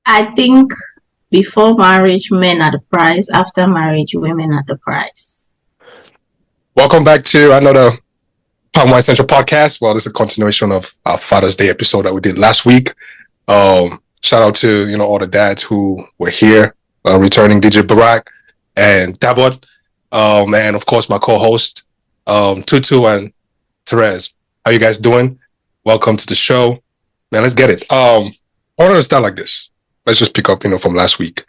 I think before marriage, men are the prize. After marriage, women are the prize. Welcome back to another Palm Wine Central podcast. Well, this is a continuation of our Father's Day episode that we did last week. Shout out to all the dads who were here, returning DJ Barack and Tabot, and of course my co-host Tutu and Therese. How you guys doing? Welcome to the show, man. Let's get it. I want to start like this. Let's just pick up, from last week.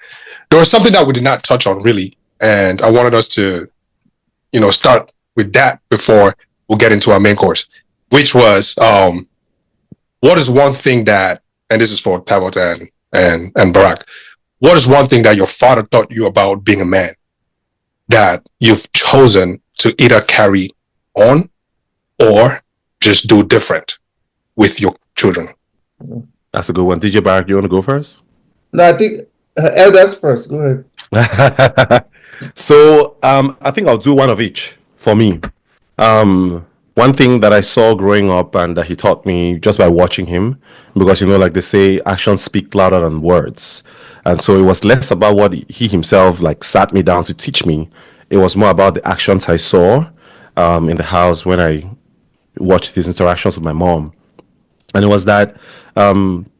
There was something that we did not touch on really, and I wanted us to start with that before we'll get into our main course, which was what is one thing that, and this is for Tabot and Barack, what is one thing that your father taught you about being a man that you've chosen to either carry on or just do different with your children? That's a good one. DJ Barrack, you want to go first? No, I think elders first. Go ahead. So I think I'll do one of each for me. One thing that I saw growing up and that he taught me just by watching him, because like they say, actions speak louder than words. And so it was less about what he himself sat me down to teach me. It was more about the actions I saw in the house when I watched these interactions with my mom. And it was that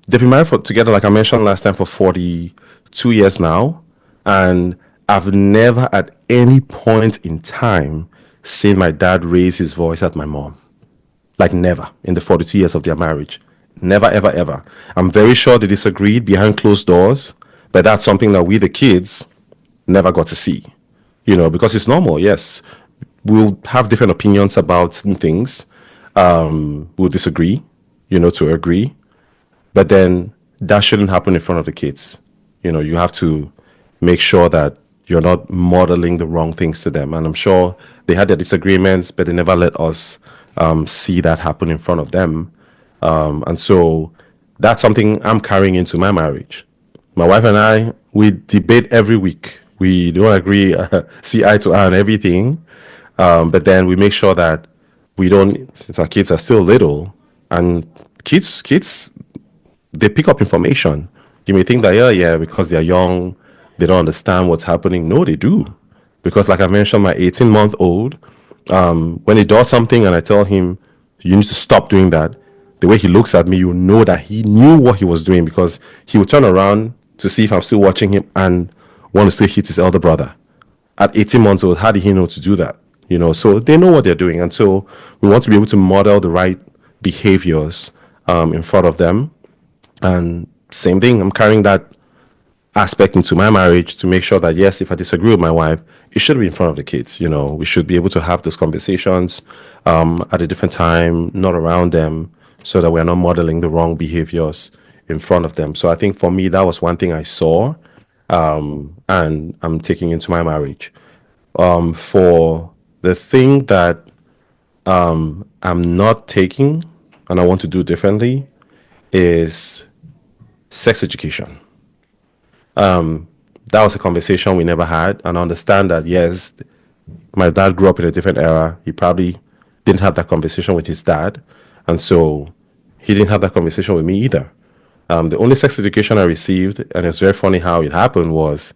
they've been married together, like I mentioned last time, for 42 years now. And I've never at any point in time seen my dad raise his voice at my mom. Like never in the 42 years of their marriage. Never, ever, ever. I'm very sure they disagreed behind closed doors, but that's something that we, the kids, never got to see. Because it's normal, yes. We'll have different opinions about certain things. We'll disagree, to agree. But then that shouldn't happen in front of the kids. You have to make sure that you're not modeling the wrong things to them. And I'm sure they had their disagreements, but they never let us see that happen in front of them. And so that's something I'm carrying into my marriage. My wife and I, we debate every week. We don't agree, see eye to eye on everything. But then we make sure that we don't, since our kids are still little, and kids, they pick up information. You may think that, yeah, because they're young, they don't understand what's happening. No, they do. Because like I mentioned, my 18-month-old, when he does something and I tell him, you need to stop doing that, the way he looks at me, you know that he knew what he was doing, because he would turn around to see if I'm still watching him and want to still hit his elder brother. At 18 months old, how did he know to do that? So they know what they're doing. And so we want to be able to model the right behaviors in front of them. And same thing, I'm carrying that aspect into my marriage to make sure that, yes, if I disagree with my wife, it should be in front of the kids. We should be able to have those conversations at a different time, not around them, so that we're not modeling the wrong behaviors in front of them. So I think for me, that was one thing I saw and I'm taking into my marriage. For the thing that I'm not taking and I want to do differently is sex education. That was a conversation we never had, and I understand that, yes, my dad grew up in a different era. He probably didn't have that conversation with his dad, and so he didn't have that conversation with me either. The only sex education I received, and it's very funny how it happened, was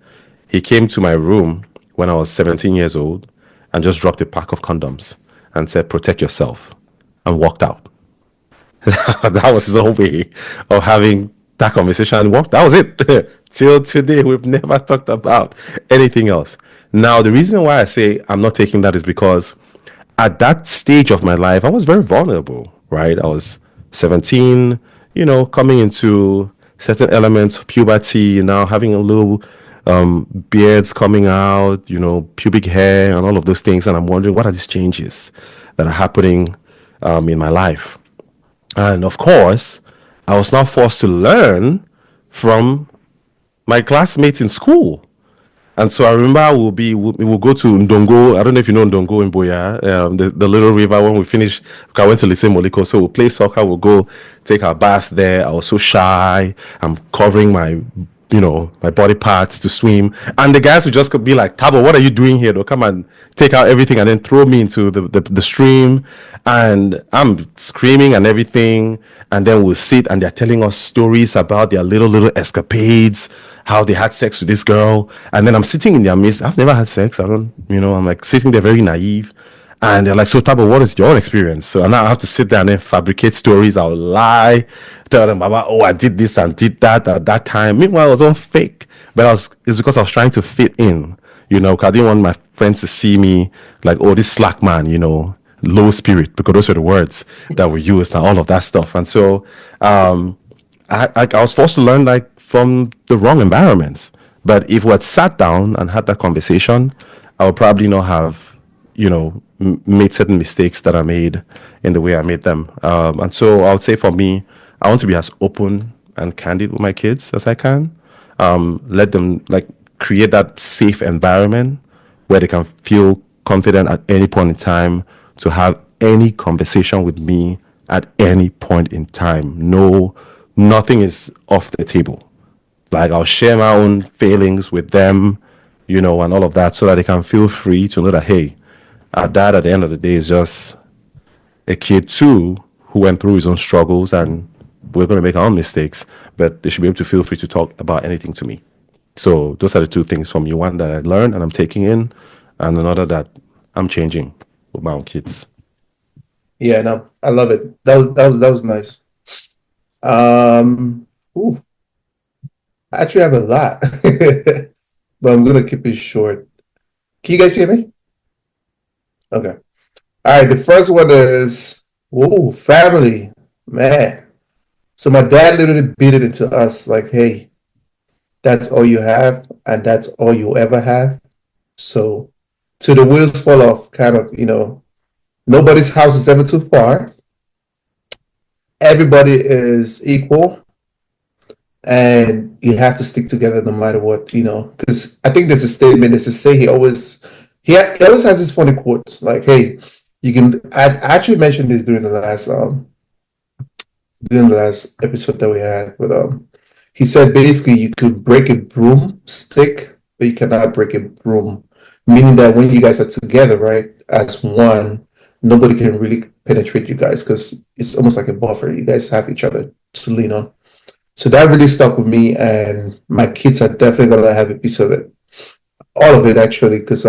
he came to my room when I was 17 years old and just dropped a pack of condoms and said, protect yourself, and walked out. That was his own way of having that conversation and walked. That was it. Till today, we've never talked about anything else. Now, the reason why I say I'm not taking that is because at that stage of my life, I was very vulnerable, right? I was 17, coming into certain elements of puberty, now having a little beards coming out, pubic hair and all of those things. And I'm wondering, what are these changes that are happening in my life? And of course, I was now forced to learn from my classmates in school. And so I remember we will go to Ndongo. I don't know if you know Ndongo in Boya, the little river. When we finished, I went to Lycée Moliko. So we'll play soccer, we'll go take our bath there. I was so shy. I'm covering my my body parts to swim. And the guys would just be like, Tabo, what are you doing here? They'll come and take out everything and then throw me into the stream. And I'm screaming and everything. And then we'll sit and they're telling us stories about their little escapades, how they had sex with this girl. And then I'm sitting in their midst. I've never had sex. I'm like sitting there very naive. And they're like, so Tabo, what is your experience? So now I have to sit there and then fabricate stories. I'll lie, tell them about, I did this and did that at that time. Meanwhile, I was all fake. But it's because I was trying to fit in, 'cause I didn't want my friends to see me like, this slack man, low spirit, because those were the words that were used and all of that stuff. And so I was forced to learn like from the wrong environments. But if we had sat down and had that conversation, I would probably not have made certain mistakes that I made in the way I made them. And so I would say for me, I want to be as open and candid with my kids as I can. Let them like create that safe environment where they can feel confident at any point in time to have any conversation with me at any point in time. No, nothing is off the table. Like I'll share my own failings with them, and all of that so that they can feel free to know that, hey, our dad at the end of the day is just a kid too who went through his own struggles and we're going to make our own mistakes, but they should be able to feel free to talk about anything to me. So those are the two things from you. One that I learned and I'm taking in, and another that I'm changing with my own kids. Yeah, no, I love it. That was nice. Ooh, I actually have a lot, but I'm gonna keep it short. Can you guys hear me? Okay. All right. The first one is, family, man. So my dad literally beat it into us like, hey, that's all you have, and that's all you'll ever have. So, to the wheels fall off, kind of, nobody's house is ever too far. Everybody is equal, and you have to stick together no matter what, because I think there's a statement, there's a say he always has this funny quote like, hey, you can, I actually mentioned this during the last episode that we had, but he said basically you could break a broomstick, but you cannot break a broom, meaning that when you guys are together, right, as one, nobody can really penetrate you guys because it's almost like a buffer. You guys have each other to lean on. So that really stuck with me, and my kids are definitely gonna have a piece of it, all of it actually, because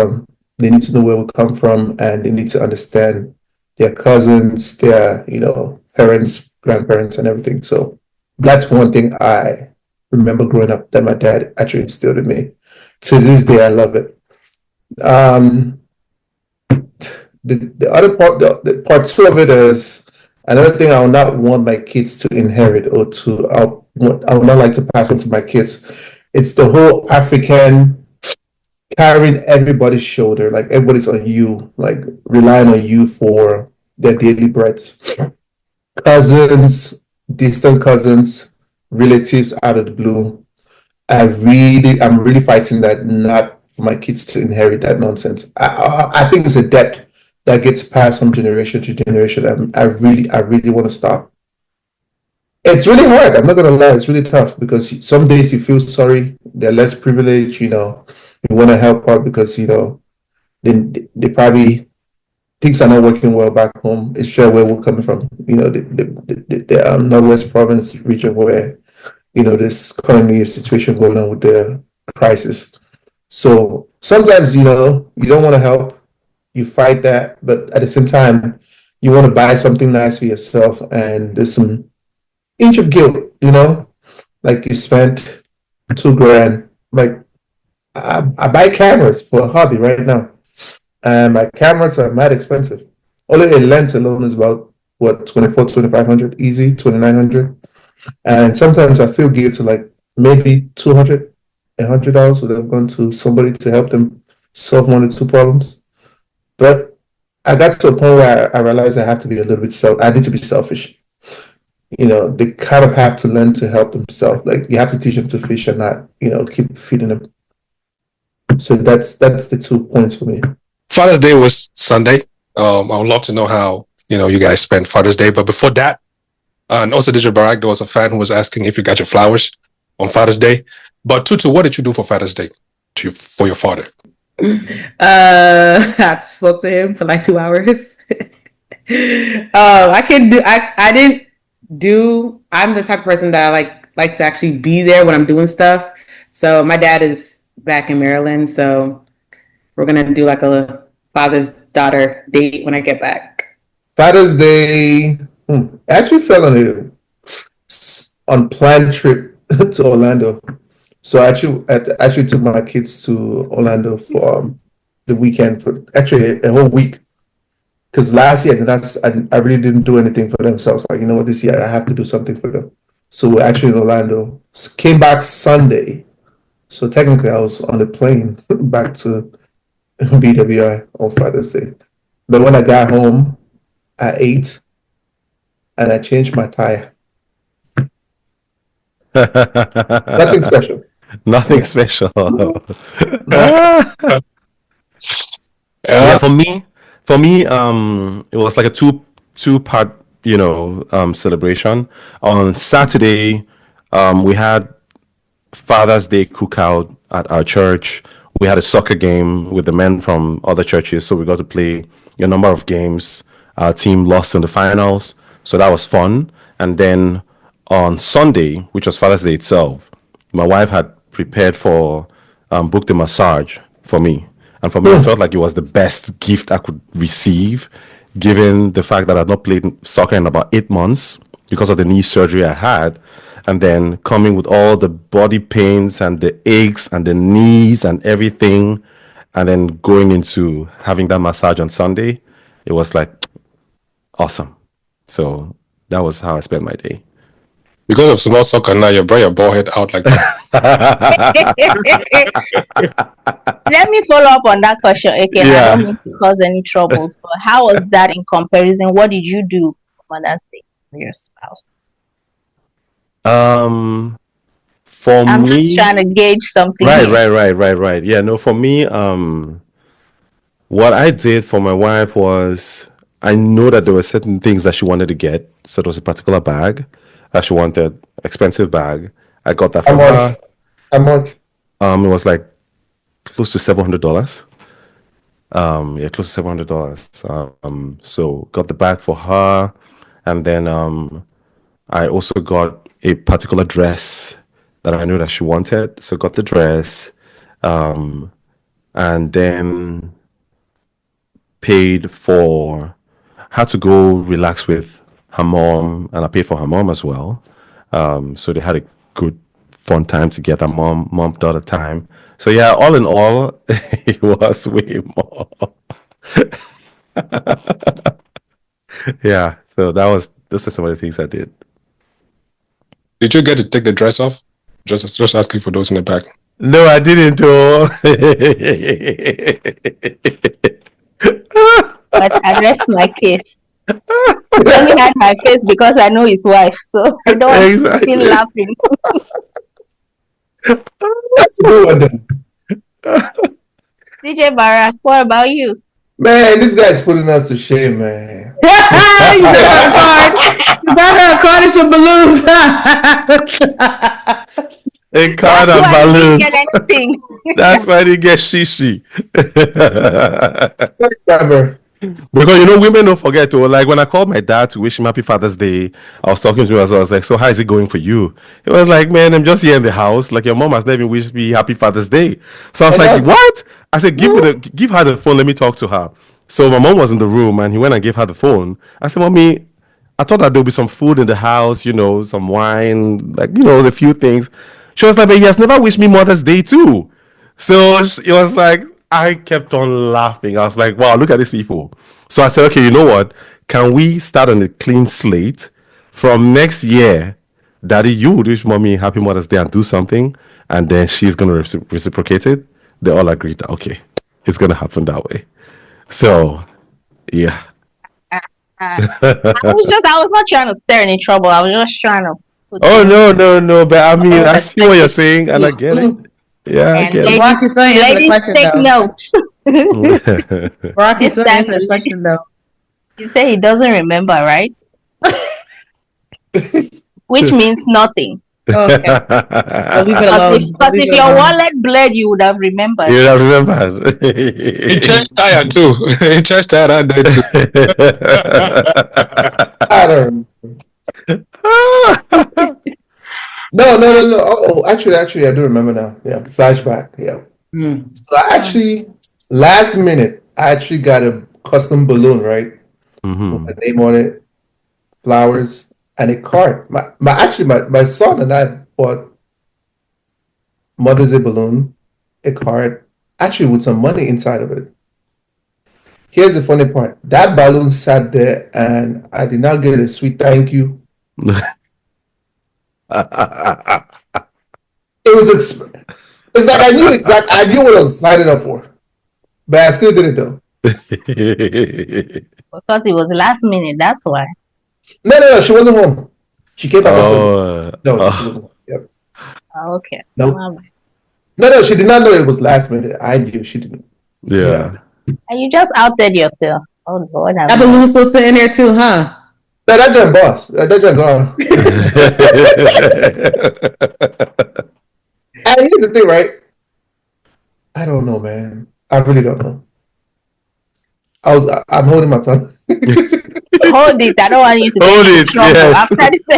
they need to know where we come from, and they need to understand their cousins, their parents, grandparents, and everything. So that's one thing I remember growing up that my dad actually instilled in me. To this day, I love it. The other part, the part two of it is another thing I would not want my kids to inherit or I would not like to pass on to my kids. It's the whole African carrying everybody's shoulder, like everybody's on you, like relying on you for their daily bread. Cousins, distant cousins, relatives out of the blue. I'm really fighting that, not for my kids to inherit that nonsense. I think it's a debt that gets passed from generation to generation, and I really want to stop. It's really hard. I'm not gonna lie. It's really tough because some days you feel sorry. They're less privileged. You want to help out because they probably things are not working well back home. It's sure where we're coming from. The Northwest Province region where there's currently a situation going on with the crisis. So sometimes you don't want to help. You fight that, but at the same time, you want to buy something nice for yourself, and there's some inch of guilt, like you spent $2,000. Like I buy cameras for a hobby right now, and my cameras are mad expensive. Only a lens alone is about what, 2,500 easy, 2,900, and sometimes I feel guilty, like maybe $200, $100 would have gone to somebody to help them solve one or two problems. But I got to a point where I realized I have to be a little bit I need to be selfish. They kind of have to learn to help themselves. Like you have to teach them to fish and not, keep feeding them. So that's the 2 points for me. Father's Day was Sunday. I would love to know how, you guys spent Father's Day. But before that, and also Digital Barack, there was a fan who was asking if you got your flowers on Father's Day. But Tutu, what did you do for Father's Day for your father? I spoke to him for like 2 hours. I didn't do. I'm the type of person that I like to actually be there when I'm doing stuff. So my dad is back in Maryland, so we're gonna do like a father's daughter date when I get back. Father's Day actually fell on a unplanned trip to Orlando. So I actually took my kids to Orlando for the weekend, for actually a whole week. Because last year, I really didn't do anything for them. So I was like, you know what, this year I have to do something for them. So we're actually in Orlando. Came back Sunday. So technically I was on the plane back to BWI on Father's Day. But when I got home, I ate and I changed my tire. Nothing special. Nothing special. Yeah. For me, it was like a two part, celebration. On Saturday, we had Father's Day cookout at our church. We had a soccer game with the men from other churches, so we got to play a number of games. Our team lost in the finals, so that was fun. And then on Sunday, which was Father's Day itself, my wife had prepared for booked a massage for me. And for me, I felt like it was the best gift I could receive, given the fact that I'd not played soccer in about 8 months because of the knee surgery I had. And then coming with all the body pains and the aches and the knees and everything, and then going into having that massage on Sunday, it was like awesome. So that was how I spent my day. Because of small soccer now, you brought your ball head out like that. Let me follow up on that question again. I don't mean to cause any troubles, but how was that in comparison? What did you do for Mother's Day for your spouse? I'm just trying to gauge something. Right. Yeah, no, for me, what I did for my wife was I know that there were certain things that she wanted to get. So there was a particular bag that she wanted, expensive bag. I got that from her. How much? It was like close to $700. Close to $700. So got the bag for her, and then I also got a particular dress that I knew that she wanted. So got the dress, and then had to go relax with her mom, and I paid for her mom as well. So they had a good, fun time together, mom-daughter time. So yeah, all in all, it was way more. Yeah, so those are some of the things I did. Did you get to take the dress off? Just asking for those in the back. No, I didn't. But I rest my case. He only had my face because I know his wife, so I don't want to feel laughing. That's good. DJ Barak, what about you? Man, this guy's putting us to shame, man. You got her a card and some balloons. A card and balloons. That's why they get shishi. Because women don't forget to, like, when I called my dad to wish him happy Father's Day, I was talking to him as well. I was like, so how is it going for you? He was like, man, I'm just here in the house. Like, your mom has never even wished me happy Father's Day. So I was like, what? I said, give her the phone, let me talk to her. So my mom was in the room and he went and gave her the phone. I said, Mommy, I thought that there'll be some food in the house, some wine, like, a few things. She was like, but he has never wished me Mother's Day too. So it was like, I kept on laughing. I was like, wow, look at these people. So I said, okay, you know what? Can we start on a clean slate? From next year, Daddy, you would wish Mommy happy Mother's Day and do something, and then she's going to reciprocate it. They all agreed that, okay, it's going to happen that way. So, yeah. I was not trying to stir any trouble. I was just trying to. No. But I mean, I see what you're saying, and I get it. Yeah, I get it. Ladies, take notes. Rocky's still answer the question, though. You say he doesn't remember, right? Which means nothing. Okay. I'll leave it alone. Because if your wallet bled, you would have remembered. You don't remember. He changed tire too. He changed tire that day too. I don't. No. Oh, actually, I do remember now. Yeah, flashback. Yeah. So last minute, I actually got a custom balloon, right? Mm-hmm. With a name on it, flowers, and a card. My son and I bought Mother's Day balloon, a card, actually with some money inside of it. Here's the funny part. That balloon sat there and I did not get a sweet thank you. It's like I knew what I was signing up for. But I still did it though. Because it was last minute, that's why. No, she wasn't home. She came back and said, she wasn't home. Yep. Okay. No, she did not know it was last minute. I knew she didn't. Yeah. And you just outed yourself. Oh Lord. That balloon's still sitting there too, huh? No, that joint boss. That joint gone. And here's the thing, right? I don't know, man. I really don't know. I'm holding my tongue. Hold it. I don't want you to Hold get it, into trouble. yes. After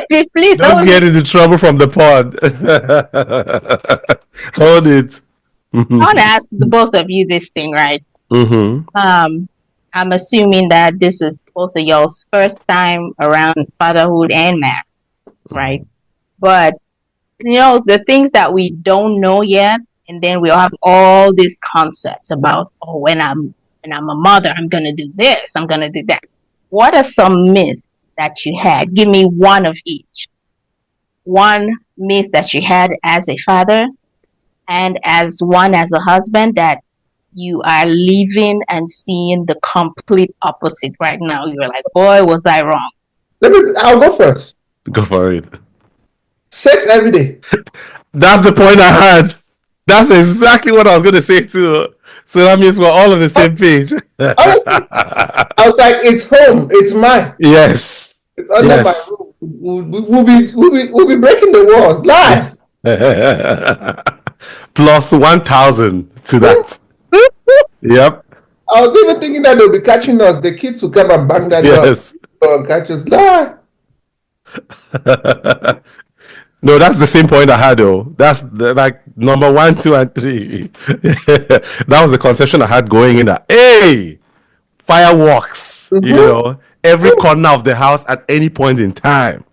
this, please Don't get into trouble from the pod. Hold it. I want to ask the both of you this thing, right? Mm-hmm. I'm assuming that this is both of y'all's first time around fatherhood and marriage, right? But the things that we don't know yet, and then we'll have all these concepts about, when I'm a mother, I'm gonna do this, I'm gonna do that. What are some myths that you had? Give me one of each. One myth that you had as a father, and as a husband that you are living and seeing the complete opposite right now. You're like, boy, was I wrong. I'll go first. Go for it. Sex every day. That's the point I had. That's exactly what I was going to say too. So that means we're all on the same page. Honestly, I was like, it's home. It's mine. Yes. It's under my roof. We'll be breaking the walls. Lie. Plus 1,000 to that. Yep. I was even thinking that they'll be catching us. The kids will come and bang that door and catch us. Lie. No, that's the same point I had though. That's like number 1, 2, and 3. That was the conception I had going in that. Hey, fireworks. Mm-hmm. Every corner of the house at any point in time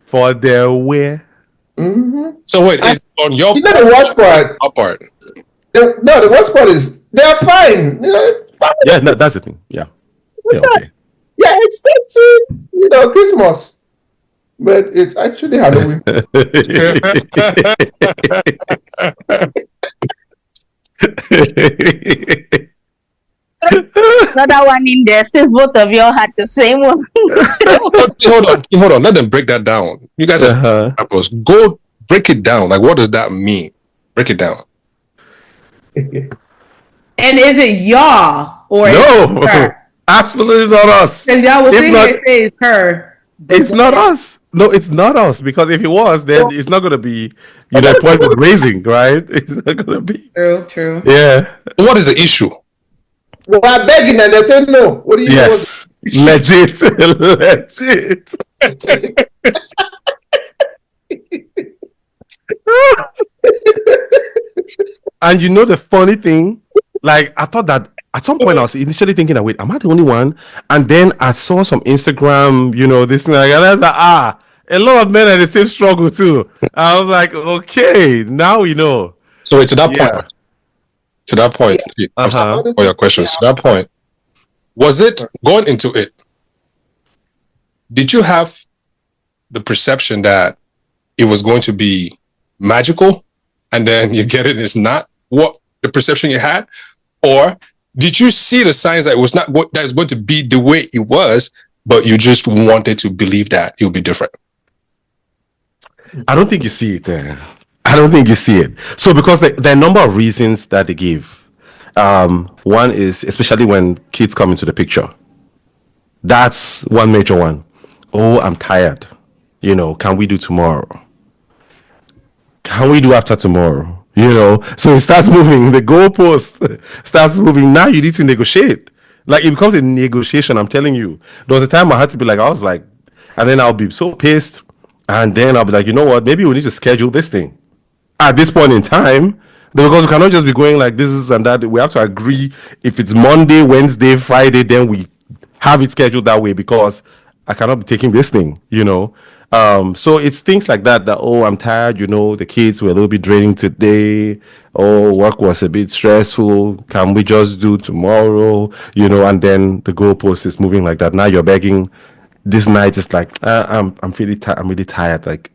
for their wear. Mm-hmm. So wait, is on your part? The worst part. Our part. The worst part is they're fine. Yeah, no, that's the thing. Yeah. Okay. Yeah, it's expensive. Christmas. But it's actually Halloween. Another one in there, since both of you all had the same one. Hold on. Let them break that down. You guys go break it down. Like, what does that mean? Break it down. And is it y'all or no? Absolutely not us. Because y'all was saying it's her. It's not us. No, it's not us. Because if it was, then it's not going to be, point with raising, right? It's not going to be. True. Yeah. What is the issue? Well, I'm begging and they say no. What do you Yes. Legit. And the funny thing, like, I thought that at some point I was initially thinking, wait, am I the only one? And then I saw some Instagram, this thing, and I was like, a lot of men are the same struggle too. I was like, okay, now we know. So wait, to that point, I'm sorry for your questions. To that point, was it going into it? Did you have the perception that it was going to be magical, and then you get it's not what the perception you had, or did you see the signs that it was not that it's going to be the way it was, but you just wanted to believe that it would be different? I don't think you see it there. I don't think you see it. So because there are a number of reasons that they give. One is, especially when kids come into the picture, that's one major one. Oh, I'm tired. Can we do tomorrow? can we do after tomorrow? You know, so it starts moving. The goalpost starts moving. Now you need to negotiate. Like it becomes a negotiation. I'm telling you. There was a time I had to be like, I was like, and then I'll be so pissed, and then I'll be like, you know what? Maybe we need to schedule this thing at this point in time. Because we cannot just be going like this and that. We have to agree. If it's Monday, Wednesday, Friday, then we have it scheduled that way because I cannot be taking this thing, you know. So it's things like that oh, I'm tired, you know, the kids were a little bit draining today. Oh, work was a bit stressful. Can we just do tomorrow? You know, and then the goalpost is moving like that. Now you're begging. This night is like, I'm really tired. Like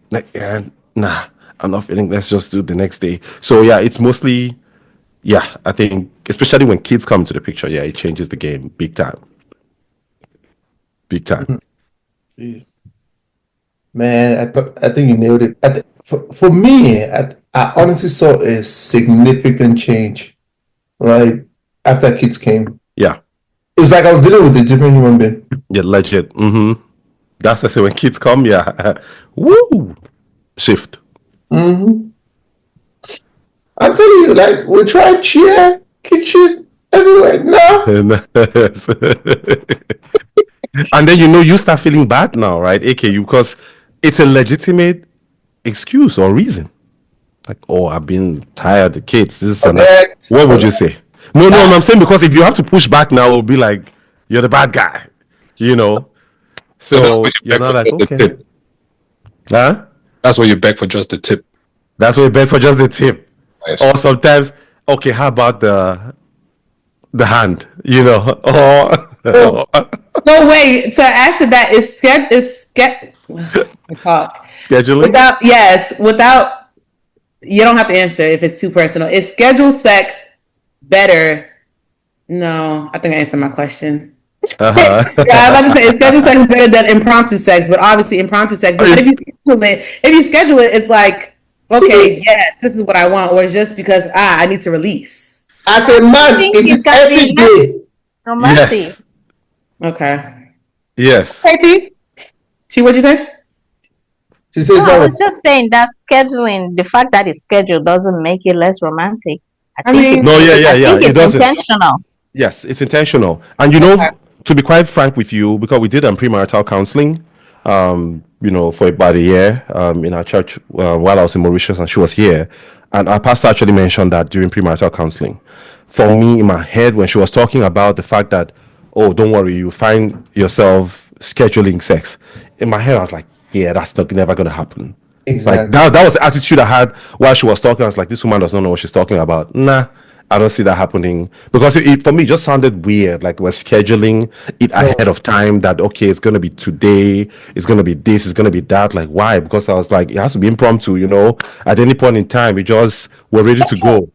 nah, I'm not feeling. Let's just do the next day. So yeah, it's mostly yeah. I think especially when kids come to the picture, yeah, it changes the game big time. Big time. Jeez. Man, I think you nailed it. For me, I honestly saw a significant change. Like after kids came, Yeah. it was like I was dealing with a different human being. Yeah, legit. That's what I say when kids come, yeah. Woo! Shift. I'm telling you, like we tried chair, kitchen, everywhere. No, And then you know you start feeling bad now, right? AKU, because it's a legitimate excuse or reason. Like, oh, I've been tired, the kids, this and that. correct. What would you say? No, I'm saying because if you have to push back now, it'll be like you're the bad guy, you know. So you're not like, okay. Huh? That's where you beg for just the tip. That's what you beg for, just the tip. Nice. Or sometimes, okay, how about the hand, you know? Or No, wait. To answer that, talk scheduling? without you don't have to answer if it's too personal. Is scheduled sex better? No, I think I answered my question. Uh-huh. Yeah, I'm about to say is scheduled sex better than impromptu sex, but obviously impromptu sex. But if you schedule it, it's like, okay, yes, this is what I want, or just because I need to release. As a man, think if it's it's gotta every be day, Romantic. Yes. Okay. Yes. Hey, T, what'd you say? she says No, I that. was just saying that scheduling, the fact that it's scheduled doesn't make it less romantic. I mean, No, yeah. I think It it's doesn't. intentional. Yes, it's intentional. And you know, to be quite frank with you, because we did premarital counseling, you know, for about a year in our church while I was in Mauritius and she was here. And our pastor actually mentioned that during premarital counseling. For me, in my head, when she was talking about the fact that, oh, don't worry, you find yourself scheduling sex. In my head, I was like, yeah, that's never going to happen. Like Exactly. that was the attitude I had while she was talking. I was like, this woman does not know what she's talking about. Nah, I don't see that happening because for me, it just sounded weird. Like we're scheduling it ahead of time that, okay, it's going to be today, it's going to be this, it's going to be that. Like, why? Because I was like, it has to be impromptu, you know, at any point in time, we're ready to go.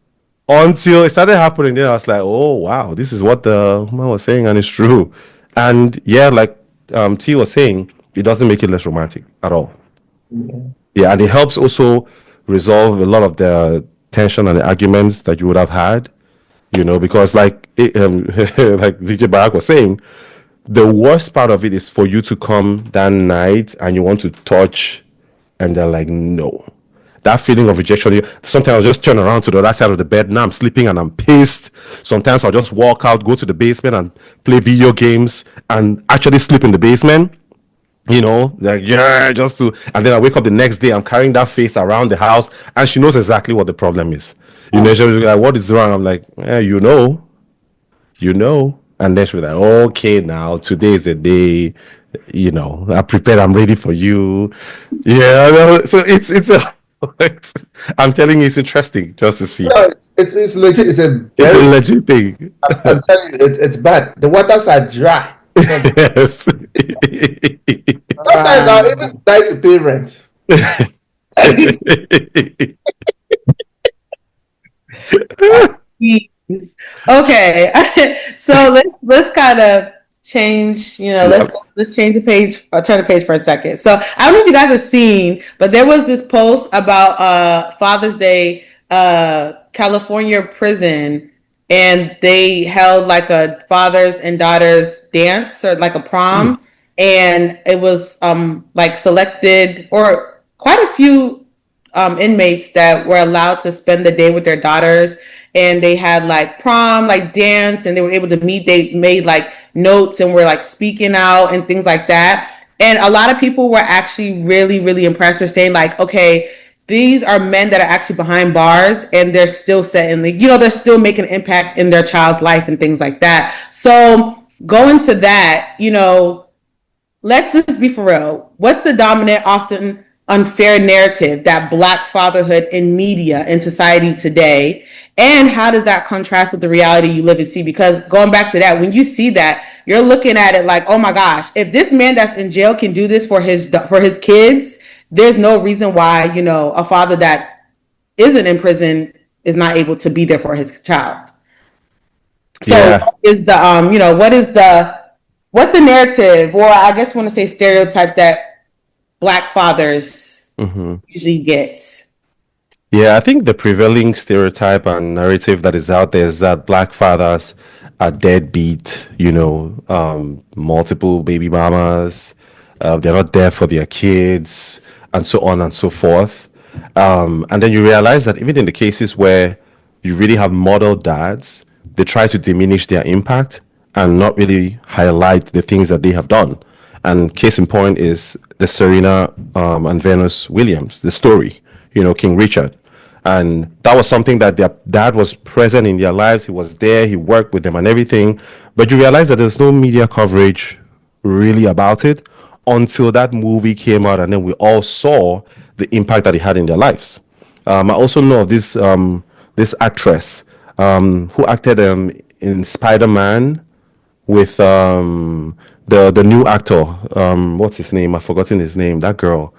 Until it started happening, then I was like, oh, wow, this is what the woman was saying, and it's true. And yeah, like T was saying, it doesn't make it less romantic at all. Yeah, and it helps also resolve a lot of the tension and the arguments that you would have had, you know, because like like DJ Barack was saying, the worst part of it is for you to come that night and you want to touch, and they're like, no. That feeling of rejection. Sometimes I'll just turn around to the other side of the bed. Now I'm sleeping and I'm pissed. Sometimes I'll just walk out, go to the basement and play video games and actually sleep in the basement. You know, like, yeah, just to, and then I wake up the next day, I'm carrying that face around the house, and she knows exactly what the problem is. You know, she'll be like, what is wrong? I'm like, you know. And then she'll be like, okay, now today is the day, you know, I'm ready for you. Yeah, no, so it's a, I'm telling you, it's interesting just to see. No, it's legit. It's a It's a very. legit thing. I'm telling you, it's bad. The waters are dry. Yes. Sometimes I'll even die to pay rent. Okay, so let's kind of change. You know, let's change the page or turn the page for a second. So I don't know if you guys have seen, but there was this post about Father's Day, California prison, and they held like a fathers and daughters dance or like a prom, and it was like selected or quite a few inmates that were allowed to spend the day with their daughters, and they had like prom, like dance, and they were able to meet. They made like notes and were like speaking out and things like that. And a lot of people were actually really, really impressed with saying like, okay, these are men that are actually behind bars and they're still setting, like, they're still making an impact in their child's life and things like that. So going to that, let's just be for real. What's the dominant, often unfair narrative that Black fatherhood in media and society today? And how does that contrast with the reality you live and see? Because going back to that, when you see that, you're looking at it like, oh my gosh, if this man that's in jail can do this for his kids, there's no reason why, a father that isn't in prison is not able to be there for his child. So Yeah. is the what's the narrative, or I guess want to say stereotypes that Black fathers usually get? Yeah, I think the prevailing stereotype and narrative that is out there is that Black fathers are deadbeat, multiple baby mamas, they're not there for their kids, and so on and so forth. And then you realize that even in the cases where you really have model dads, they try to diminish their impact and not really highlight the things that they have done. And case in point is the Serena and Venus Williams, the story, King Richard. And that was something that their dad was present in their lives. He was there, he worked with them and everything. But you realize that there's no media coverage really about it until that movie came out, and then we all saw the impact that it had in their lives. I also know of this actress who acted in Spider-Man with the new actor. What's his name? I've forgotten his name. That girl.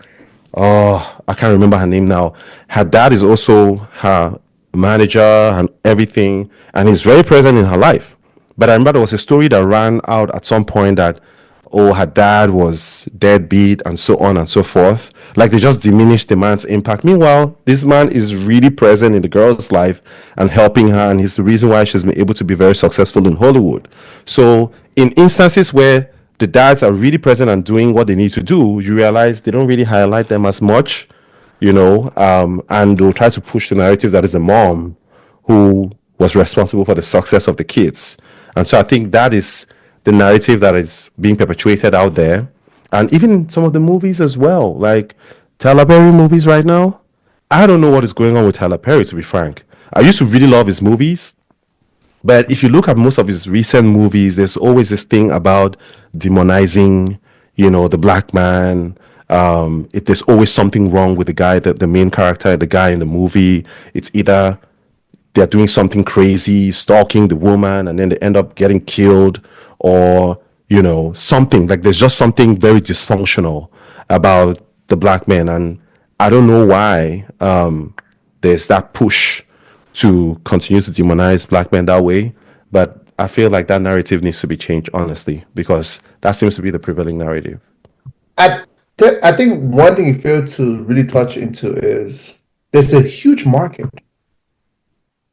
Oh, I can't remember her name now. Her dad is also her manager and everything, and he's very present in her life. But I remember there was a story that ran out at some point that, oh, her dad was deadbeat and so on and so forth. Like they just diminished the man's impact. Meanwhile, this man is really present in the girl's life and helping her, and he's the reason why she's been able to be very successful in Hollywood. So, in instances where the dads are really present and doing what they need to do, you realize they don't really highlight them as much, and they'll try to push the narrative that is the mom who was responsible for the success of the kids. And so I think that is the narrative that is being perpetuated out there. And even some of the movies as well, like Tyler Perry movies right now. I don't know what is going on with Tyler Perry, to be frank. I used to really love his movies. But if you look at most of his recent movies, there's always this thing about demonizing, the black man. If there's always something wrong with the main character, the guy in the movie, it's either they're doing something crazy, stalking the woman, and then they end up getting killed, or something like there's just something very dysfunctional about the black man, and I don't know why there's that push to continue to demonize black men that way. But I feel like that narrative needs to be changed, honestly, because that seems to be the prevailing narrative. I think one thing you failed to really touch into is there's a huge market,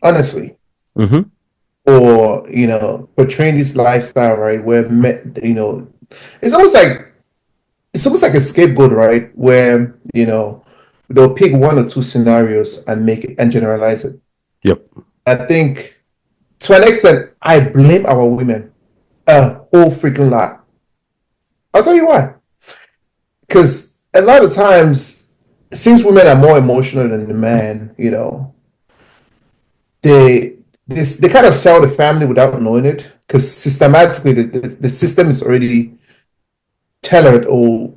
honestly, Mm-hmm. or portraying this lifestyle, right? Where it's almost like a scapegoat, right? Where they'll pick one or two scenarios and make it and generalize it. Yep. I think to an extent, I blame our women a whole freaking lot. I'll tell you why. Because a lot of times, since women are more emotional than the man, they kind of sell the family without knowing it. Because systematically, the system is already tailored or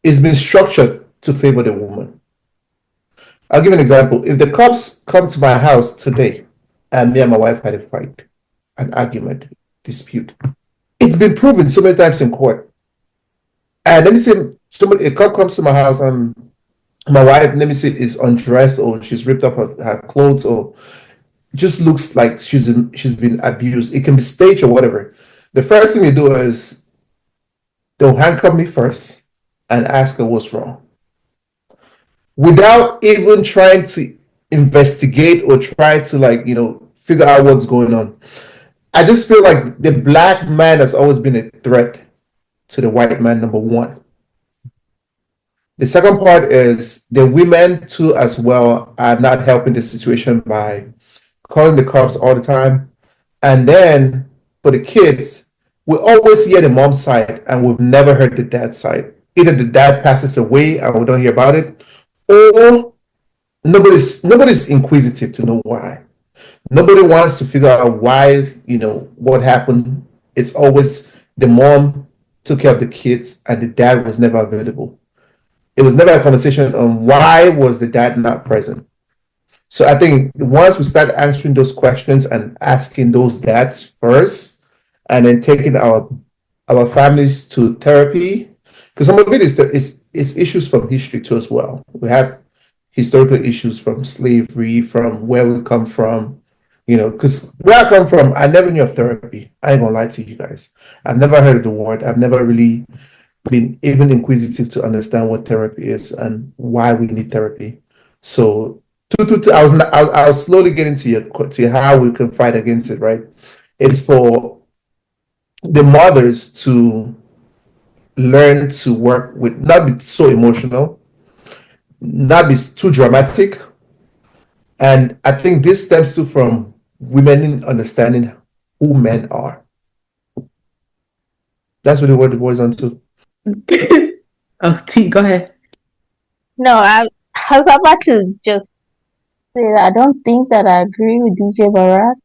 it's been structured to favor the woman. I'll give an example. If the cops come to my house today and me and my wife had a fight, an argument, dispute, it's been proven so many times in court. And let me say, a cop comes to my house and my wife, let me say, is undressed or she's ripped up her clothes or just looks like she's been abused. It can be staged or whatever. The first thing they do is they'll handcuff me first and ask her what's wrong, without even trying to investigate or try to figure out what's going on. I just feel like the black man has always been a threat to the white man, number one. The second part is the women too, as well, are not helping the situation by calling the cops all the time. And then for the kids, we always hear the mom's side and we've never heard the dad's side. Either the dad passes away and we don't hear about it, or nobody's inquisitive to know why. Nobody wants to figure out why, what happened. It's always the mom took care of the kids and the dad was never available. It was never a conversation on why was the dad not present. So I think once we start answering those questions and asking those dads first, and then taking our families to therapy, because some of it is issues from history too as well. We have historical issues from slavery, from where we come from, because where I come from, I never knew of therapy. I ain't gonna lie to you guys. I've never heard of the word. I've never really been even inquisitive to understand what therapy is and why we need therapy. So, I was slowly getting to how we can fight against it. Right? It's for the mothers to learn to work with, not be so emotional, not be too dramatic, and I think this stems to from women understanding who men are. That's really what it boils down to. Oh, T, go ahead. No, I was about to just say that I don't think that I agree with DJ Barat.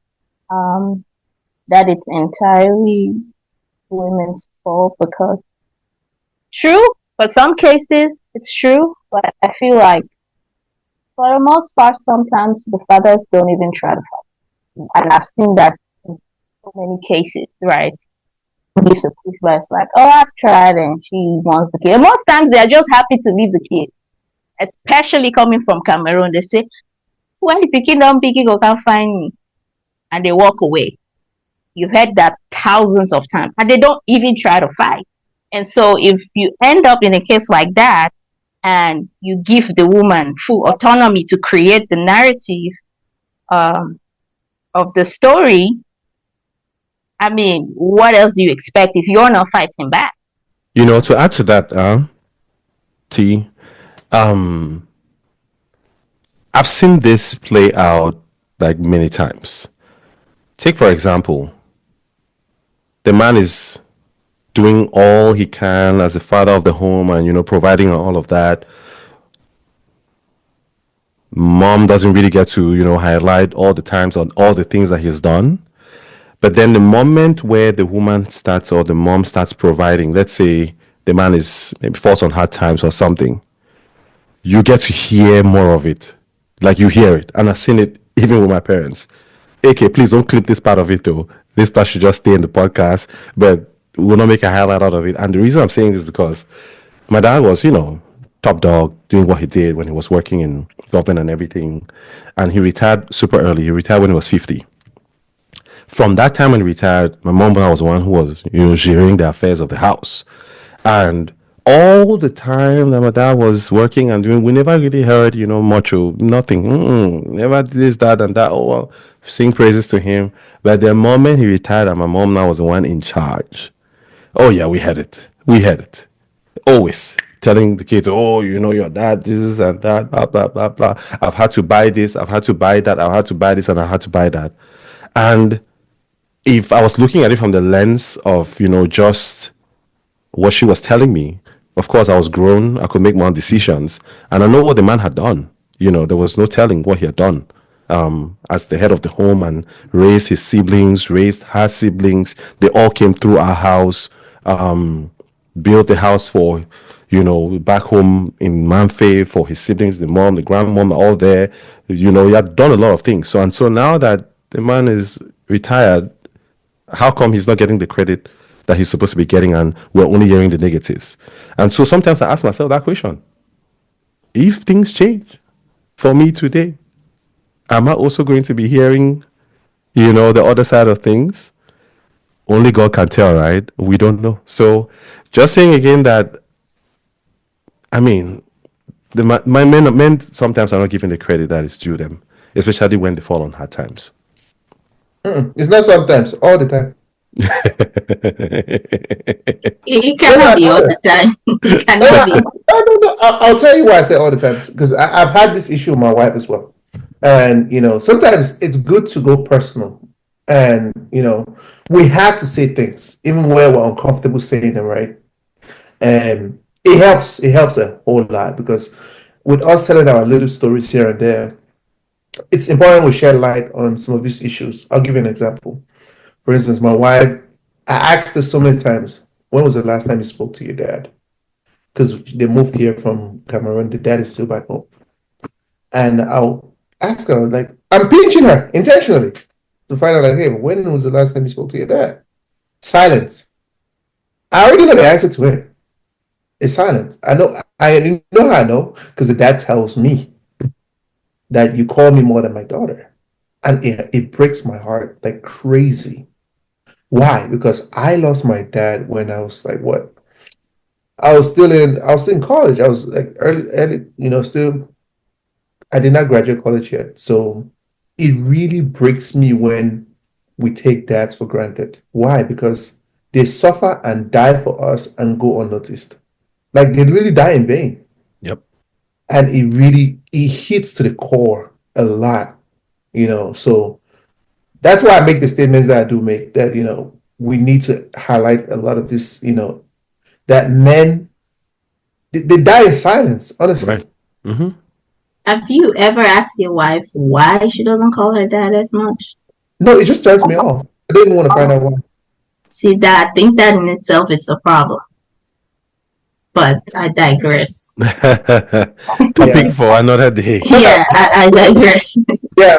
That it's entirely women's fault, because true, for some cases it's true, but I feel like for the most part sometimes the fathers don't even try to fight. And I've seen that in so many cases, right? Gives a pushback, it's like, oh, I've tried and she wants the kid. And most times they're just happy to leave the kid. Especially coming from Cameroon, they say, well, if you keep on picking, you can't find me. And they walk away. You've heard that thousands of times. And they don't even try to fight. And so if you end up in a case like that and you give the woman full autonomy to create the narrative of the story, I mean, what else do you expect if you're not fighting back? To add to that, T, I've seen this play out like many times. Take, for example, the man is doing all he can as a father of the home and, providing all of that. Mom doesn't really get to, highlight all the times on all the things that he's done. But then the moment where the woman starts or the mom starts providing, let's say the man is maybe falls on hard times or something, you get to hear more of it. Like you hear it. And I've seen it even with my parents. AK, please don't clip this part of it though. This part should just stay in the podcast, but we'll not make a highlight out of it. And the reason I'm saying this is because my dad was, top dog, doing what he did when he was working in government and everything. And he retired super early. He retired when he was 50. From that time when he retired, my mom was the one who was, sharing the affairs of the house. And all the time that my dad was working and doing, we never really heard, much of nothing. Never this, that, and that. Oh, well, sing praises to him. But the moment he retired and my mom now was the one in charge. Oh, yeah, we had it. We had it. Always telling the kids, oh, your dad, this and that, blah, blah, blah, blah. I've had to buy this. I've had to buy that. I've had to buy this and I had to buy that. And if I was looking at it from the lens of, just what she was telling me, of course, I was grown. I could make my own decisions. And I know what the man had done. There was no telling what he had done as the head of the home and raised his siblings, raised her siblings. They all came through our house, built the house for, back home in Manfe for his siblings, the mom, the grandmom, all there. He had done a lot of things. So now that the man is retired, how come he's not getting the credit that he's supposed to be getting and we're only hearing the negatives? And so sometimes I ask myself that question. If things change for me today, am I also going to be hearing, the other side of things? Only God can tell, right? We don't know. So just saying again that, I mean, my men sometimes are not given the credit that is due them, especially when they fall on hard times. It's not sometimes, all the time. It No, no, cannot I be know all the that. time. It No, cannot be. no. I'll tell you why I say all the time, because I've had this issue with my wife as well. And, sometimes it's good to go personal. And, we have to say things, even where we're uncomfortable saying them, right? And it helps a whole lot because with us telling our little stories here and there, it's important we shed light on some of these issues. I'll give you an example. For instance, my wife, I asked her so many times, when was the last time you spoke to your dad? Because they moved here from Cameroon. The dad is still back home. And I'll ask her, like, I'm pinching her intentionally to find out, like, hey, when was the last time you spoke to your dad? Silence. I already know the answer to it. It's silence. I know how I know, because the dad tells me that you call me more than my daughter. And it breaks my heart like crazy. Why? Because I lost my dad when I was like what? I was still in college. I was like early, still I did not graduate college yet. So it really breaks me when we take dads for granted. Why? Because they suffer and die for us and go unnoticed. Like they really die in vain. Yep. And it hits to the core a lot, So that's why I make the statements that I do make, that, we need to highlight a lot of this, that men, they die in silence, honestly. Right. Mm-hmm. Have you ever asked your wife why she doesn't call her dad as much? No, it just turns me off. I don't even want to find out why. See that? I think that in itself it's a problem. But I digress. Topic Yeah. for another day. Yeah, I digress. Yeah.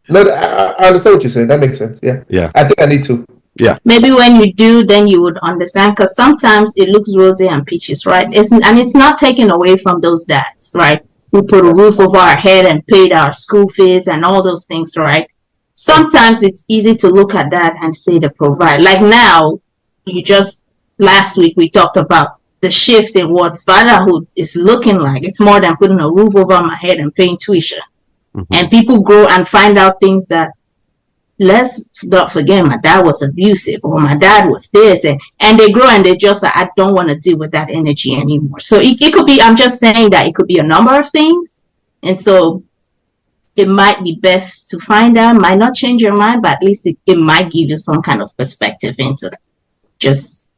No, I understand what you're saying. That makes sense. Yeah. Yeah. I think I need to. Yeah. Maybe when you do, then you would understand. Because sometimes it looks rosy and peaches, right? It's not taken away from those dads, right? Who put a roof over our head and paid our school fees and all those things, right? Sometimes it's easy to look at that and say the provide. Like now, last week we talked about the shift in what fatherhood is looking like. It's more than putting a roof over my head and paying tuition. Mm-hmm. And people grow and find out things that, let's not forget, my dad was abusive or my dad was this, and they grow and they just like, I don't want to deal with that energy anymore. So it could be, I'm just saying that it could be a number of things. And so it might be best to find out, might not change your mind, but at least it might give you some kind of perspective into that. Just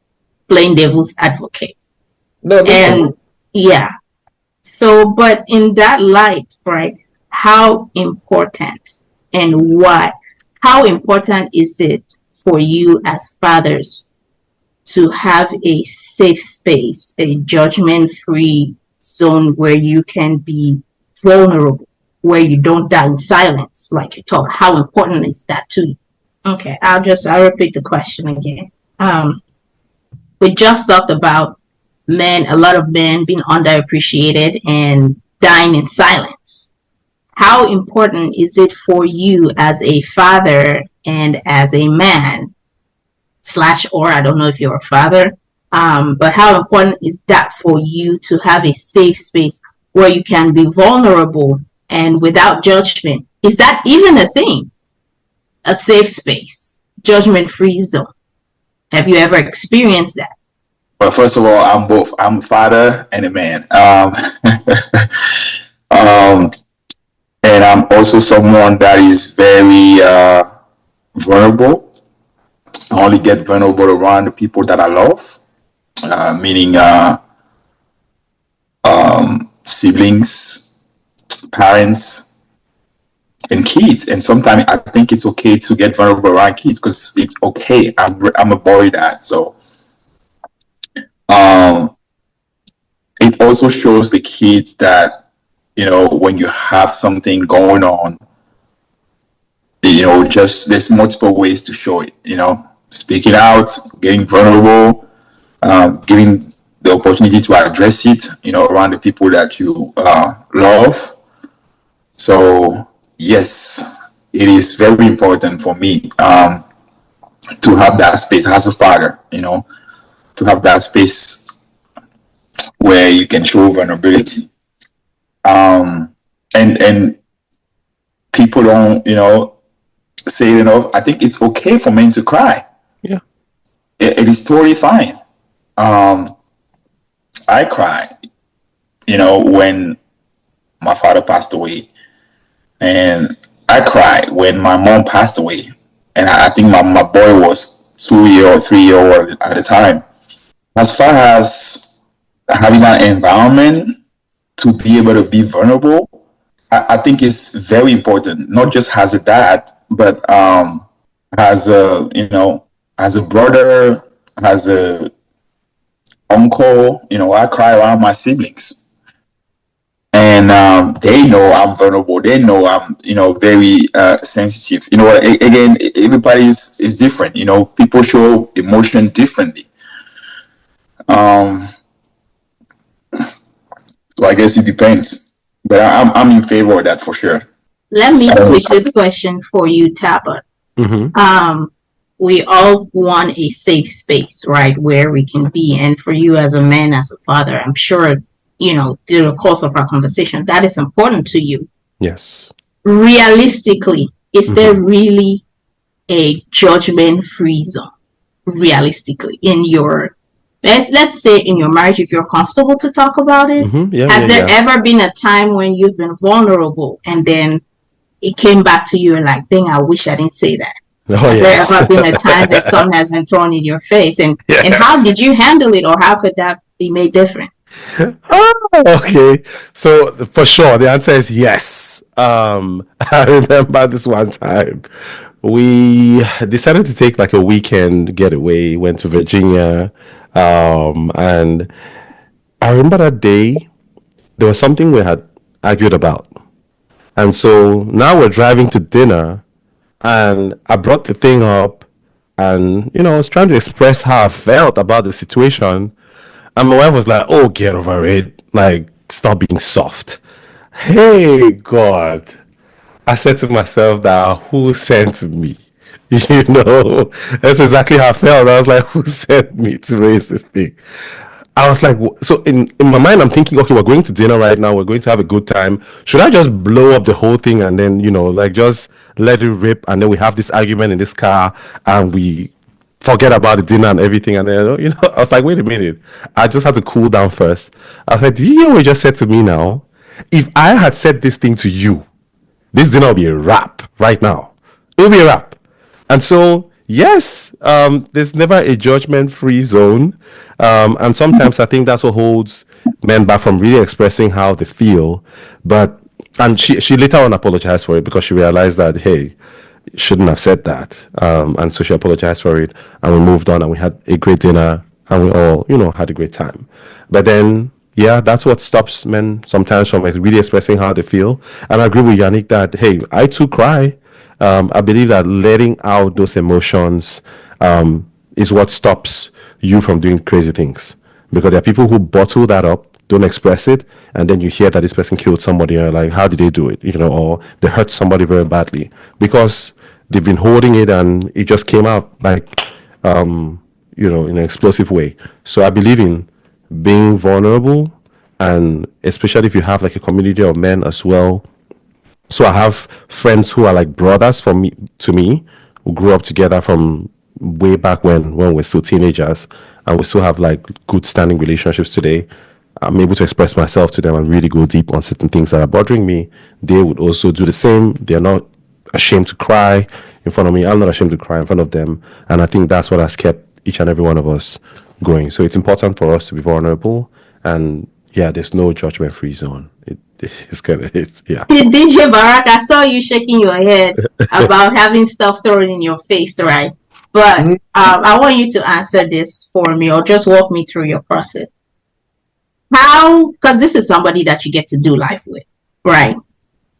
plain devil's advocate. No, it makes sense. And yeah. So, but in that light, right, how important and why? How important is it for you as fathers to have a safe space, a judgment-free zone where you can be vulnerable, where you don't die in silence, like you talk? How important is that to you? Okay, I'll repeat the question again. We just talked about a lot of men being underappreciated and dying in silence. How important is it for you as a father and as a man / or I don't know if you're a father, but how important is that for you to have a safe space where you can be vulnerable and without judgment? Is that even a thing? A safe space, judgment-free zone. Have you ever experienced that? Well, first of all, I'm both. I'm a father and a man. And I'm also someone that is very vulnerable. I only get vulnerable around the people that I love, meaning siblings, parents, and kids. And sometimes I think it's okay to get vulnerable around kids because it's okay. I'm a boy dad, so it also shows the kids that when you have something going on, just there's multiple ways to show it. Speaking out, getting vulnerable, giving the opportunity to address it. Around the people that you love. So yes, it is very important for me to have that space as a father. To have that space where you can show vulnerability. And people don't say it enough. I think it's okay for men to cry. Yeah. it is totally fine. I cried, when my father passed away, and I cried when my mom passed away, and I think my boy was 2 year or 3 year old at the time. As far as having an environment to be able to be vulnerable, I think it's very important, not just as a dad, but as a as a brother, as a uncle. I cry around my siblings, and they know I'm vulnerable. They know I'm very sensitive. Again, everybody is different. People show emotion differently. Um, so I guess it depends, but I'm in favor of that for sure. Let me switch this question for you, Tabitha. We all want a safe space, right, where we can be. And for you as a man, as a father, I'm sure, through the course of our conversation, that is important to you. Yes. Realistically, is there really a judgment-free zone? Realistically, in your let's say in your marriage, if you're comfortable to talk about it, has there ever been a time when you've been vulnerable and then it came back to you and like, dang, I wish I didn't say that? Has there ever been a time that something has been thrown in your face, and how did you handle it, or how could that be made different? Okay, so for sure the answer is yes. I remember this one time we decided to take like a weekend getaway, went to Virginia, and I remember that day there was something we had argued about, and so now we're driving to dinner, and I brought the thing up, and I was trying to express how I felt about the situation, and my wife was like, "Oh, get over it. Like, stop being soft." Hey, God. I said to myself that who sent me? That's exactly how I felt. I was like, who sent me to raise this thing? I was like, so in my mind, I'm thinking, okay, we're going to dinner right now. We're going to have a good time. Should I just blow up the whole thing and then, like just let it rip? And then we have this argument in this car and we forget about the dinner and everything. And then, I was like, wait a minute. I just had to cool down first. I was like, do you hear what you just said to me now? If I had said this thing to you, this dinner will be a wrap right now. It will be a wrap. And so, yes, there's never a judgment-free zone. And sometimes I think that's what holds men back from really expressing how they feel. And she later on apologized for it because she realized that, hey, shouldn't have said that. And so she apologized for it, and we moved on, and we had a great dinner, and we all, had a great time. But then, yeah, that's what stops men sometimes from really expressing how they feel. And I agree with Yannick that, hey, I too cry. I believe that letting out those emotions is what stops you from doing crazy things. Because there are people who bottle that up, don't express it, and then you hear that this person killed somebody, and you're like, how did they do it? Or they hurt somebody very badly because they've been holding it and it just came out like, in an explosive way. So I believe in being vulnerable, and especially if you have like a community of men as well. So I have friends who are like brothers to me, who grew up together from way back when we're still teenagers, and we still have like good standing relationships today. I'm able to express myself to them and really go deep on certain things that are bothering me. They would also do the same. They're not ashamed to cry in front of me. I'm not ashamed to cry in front of them. And I think that's what has kept each and every one of us going. So it's important for us to be vulnerable. And yeah, there's no judgment-free zone. Yeah. DJ Barak, I saw you shaking your head about having stuff thrown in your face, right? But I want you to answer this for me, or just walk me through your process. How, because this is somebody that you get to do life with, right?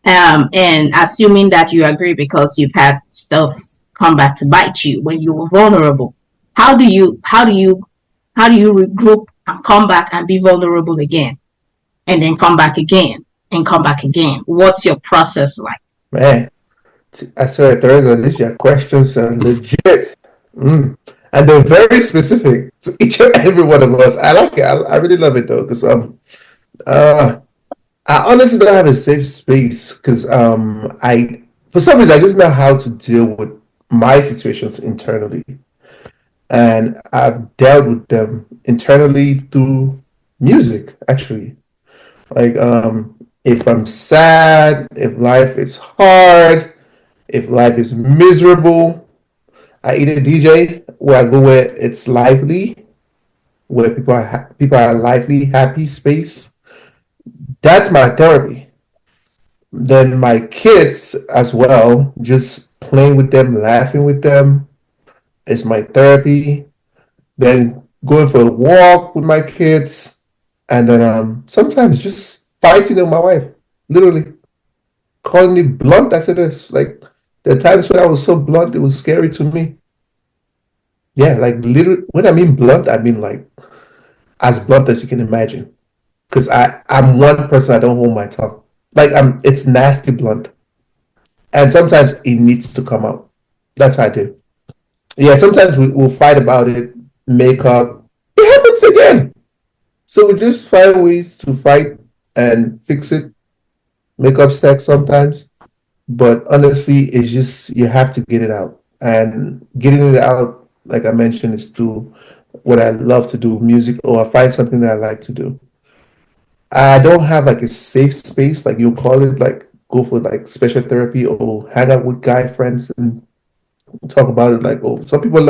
And assuming that you agree because you've had stuff come back to bite you when you were vulnerable. How do you regroup and come back and be vulnerable again, and then come back again and come back again? What's your process like? Man, I saw Teresa, these your questions are legit. And they're very specific to each and every one of us. I like it. I really love it though, because I honestly don't have a safe space because for some reason I just know how to deal with my situations internally. and I've dealt with them internally through music, actually. Like, if I'm sad, if life is hard, if life is miserable, I either DJ where I go where it's lively, where people are lively, happy space. That's my therapy. Then my kids as well, just playing with them, laughing with them is my therapy. Then going for a walk with my kids, and then sometimes just fighting with my wife, literally calling it blunt as it is. Like the times when I was so blunt, it was scary to me. Yeah, like literally, when I mean blunt, I mean like as blunt as you can imagine. Because I'm one person, I don't hold my tongue. Like it's nasty blunt, and sometimes it needs to come out. That's how I do. Yeah, sometimes we'll fight about it, make up. It happens again. So we just find ways to fight and fix it, make up sex sometimes. But honestly, it's just you have to get it out. And getting it out, like I mentioned, is through what I love to do, music, or I find something that I like to do. I don't have like a safe space, like you call it, like go for like special therapy or hang out with guy friends and talk about it. Like, oh, some people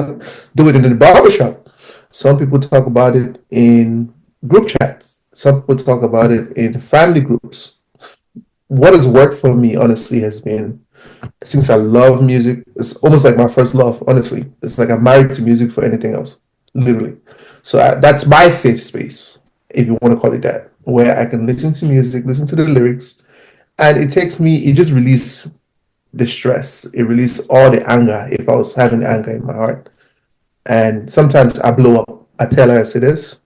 do it in the barbershop. Some people talk about it in group chats. Some people talk about it in family groups. What has worked for me, honestly, has been since I love music, it's almost like my first love, honestly. It's like I'm married to music for anything else, literally. So that's my safe space, if you want to call it that, where I can listen to music, listen to the lyrics, and it just release the stress. It release all the anger if I was having anger in my heart. And sometimes I blow up. I tell her I say this.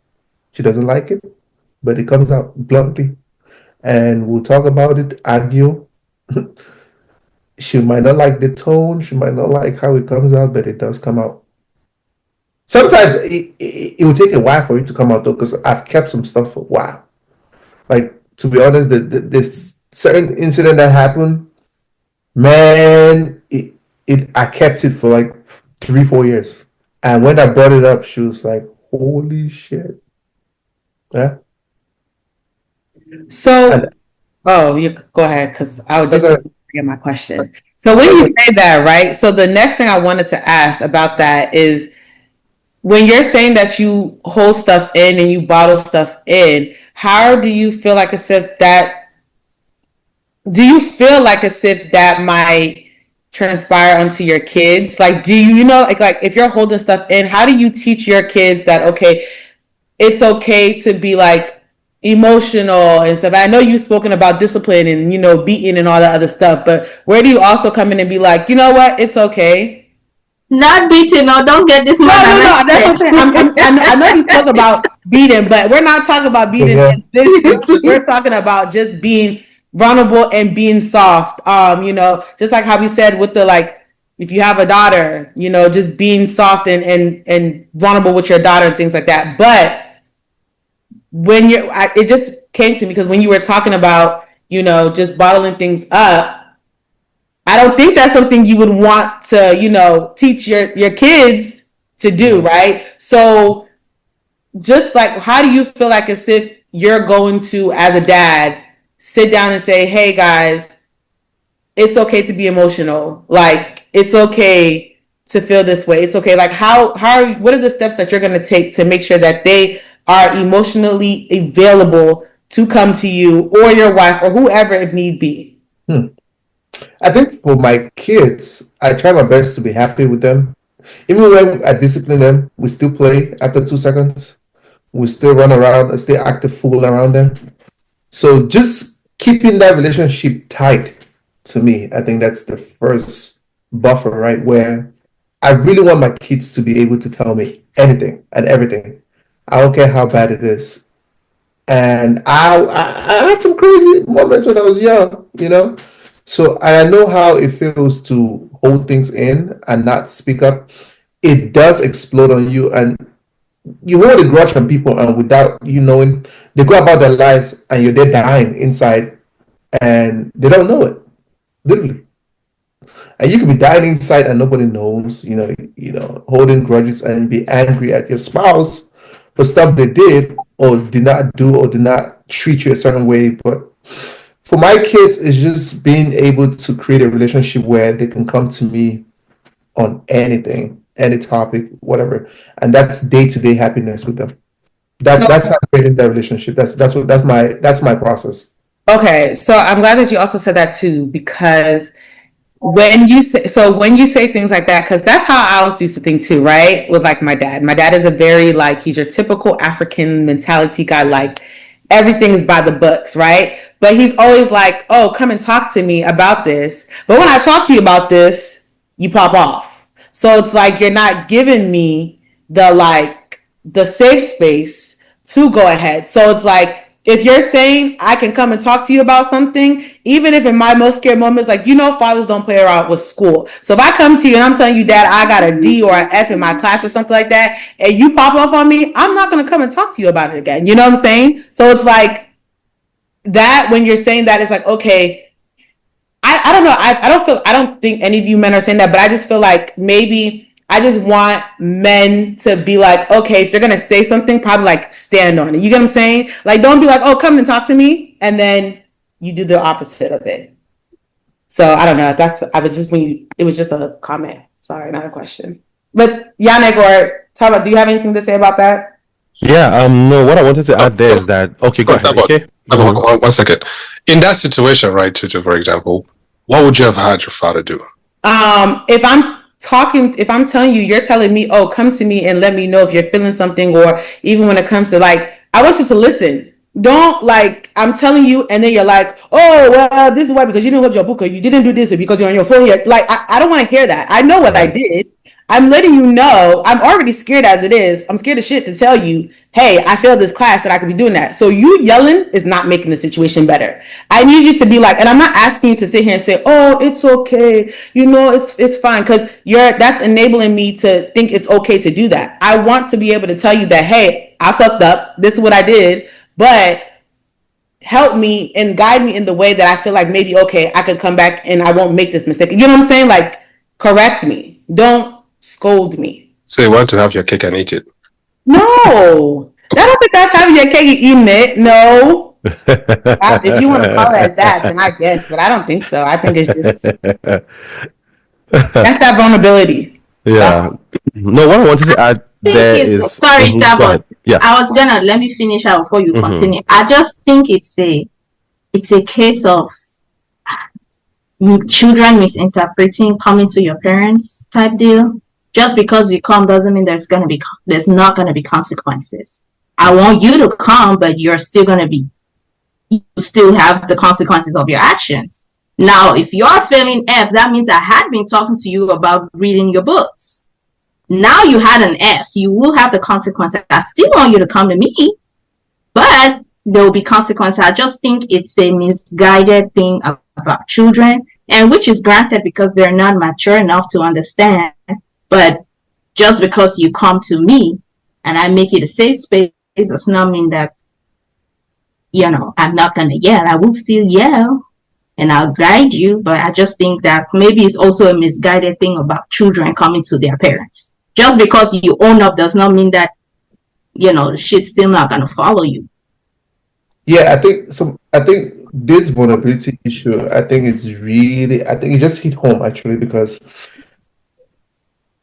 She doesn't like it, but it comes out bluntly. And we'll talk about it, argue. She might not like the tone, she might not like how it comes out, but it does come out. Sometimes it will take a while for it to come out though, because I've kept some stuff for a while. Like to be honest, this certain incident that happened, man, it I kept it for like 3, 4 years. And when I brought it up, she was like, "Holy shit!" Yeah, So, and oh, you go ahead because I would that's just a, forget my question. So when you say that, right? So the next thing I wanted to ask about that is when you're saying that you hold stuff in and you bottle stuff in, how do you feel like as if that? Do you feel like as if that might transpire onto your kids? Like, do you know, like if you're holding stuff in, how do you teach your kids that okay, it's okay to be like emotional and stuff? I know you've spoken about discipline and beating and all that other stuff, but where do you also come in and be like, you know what, it's okay? Not beating, no, don't get this No, man no, an no. That's what I'm saying. I know you spoke about beating, but we're not talking about beating yeah. in this instance. We're talking about just being vulnerable and being soft. Just like how we said with the like, if you have a daughter, just being soft and vulnerable with your daughter and things like that. But when it just came to me because when you were talking about, just bottling things up, I don't think that's something you would want to, teach your kids to do, right? So just like how do you feel like as if you're going to, as a dad, sit down and say, hey guys, it's okay to be emotional. Like it's okay to feel this way. It's okay. Like what are the steps that you're gonna take to make sure that they are emotionally available to come to you or your wife or whoever if need be? I think for my kids, I try my best to be happy with them. Even when I discipline them, we still play after 2 seconds. We still run around and still act a fool around them. So just keeping that relationship tight to me, I think that's the first buffer, right? Where I really want my kids to be able to tell me anything and everything. I don't care how bad it is. And I had some crazy moments when I was young. So and I know how it feels to hold things in and not speak up. It does explode on you, and you hold a grudge from people, and without you knowing, they go about their lives, and they're dying inside, and they don't know it, literally. And you can be dying inside and nobody knows, holding grudges and be angry at your spouse for stuff they did or did not do or did not treat you a certain way. But for my kids, it's just being able to create a relationship where they can come to me on anything, any topic, whatever. And that's day-to-day happiness with them. So That's how creating that relationship. That's my process. okay, so I'm glad that you also said that too, because when you say things like that, because that's how I always used to think too, right? With like my dad. My dad is a very like he's your typical African mentality guy, like everything is by the books, right? But he's always like, oh, come and talk to me about this. But when I talk to you about this, you pop off. So it's like you're not giving me the safe space to go ahead. So it's like if you're saying I can come and talk to you about something, even if in my most scared moments, like, fathers don't play around with school. So if I come to you and I'm telling you, Dad, I got a D or an F in my class or something like that, and you pop off on me, I'm not going to come and talk to you about it again. You know what I'm saying? So it's like that when you're saying that, it's like, okay, I don't know. I don't think any of you men are saying that, but I just feel like maybe I just want men to be like, okay, if you're going to say something, probably like stand on it. You get what I'm saying? Like, don't be like, oh, come and talk to me. And then you do the opposite of it. So I don't know. It was just a comment. Sorry, not a question. But Yannick or Tava, do you have anything to say about that? Yeah, no, what I wanted to add there is that, okay, go ahead, okay? One second. In that situation, right, Tutu, for example, what would you have had your father do? If I'm telling you, you're telling me, oh, come to me and let me know if you're feeling something, or even when it comes to like, I want you to listen. Don't like, I'm telling you, and then you're like, oh, well, this is why, because you didn't hold your book, or you didn't do this, or because you're on your phone. Like, I don't want to hear that. I know what I did. I'm letting you know. I'm already scared as it is. I'm scared of shit to tell you, hey, I failed this class that I could be doing that. So you yelling is not making the situation better. I need you to be like, and I'm not asking you to sit here and say, oh, it's okay. It's fine. Because that's enabling me to think it's okay to do that. I want to be able to tell you that, hey, I fucked up. This is what I did. But help me and guide me in the way that I feel like maybe, okay, I could come back and I won't make this mistake. You know what I'm saying? Like, correct me. Don't scold me. So you want to have your cake and eat it? No. I don't think that's having your cake and eating it. No. If you want to call it that, then I guess. But I don't think so. I think it's just that's that vulnerability. Yeah. No, what I wanted to add there is sorry, go Dabo. ahead. Yeah. I was gonna let me finish out before you continue. I just think it's a case of children misinterpreting coming to your parents type deal. Just because you come doesn't mean there's not gonna be consequences. I want you to come, but you still have the consequences of your actions. Now, if you're failing F, that means I had been talking to you about reading your books. Now you had an F, you will have the consequences. I still want you to come to me, but there will be consequences. I just think it's a misguided thing about children, and which is granted because they're not mature enough to understand. But just because you come to me and I make it a safe space does not mean that, I'm not going to yell. I will still yell and I'll guide you. But I just think that maybe it's also a misguided thing about children coming to their parents. Just because you own up does not mean that, she's still not going to follow you. Yeah, I think so. I think this vulnerability issue, I think it just hit home actually, because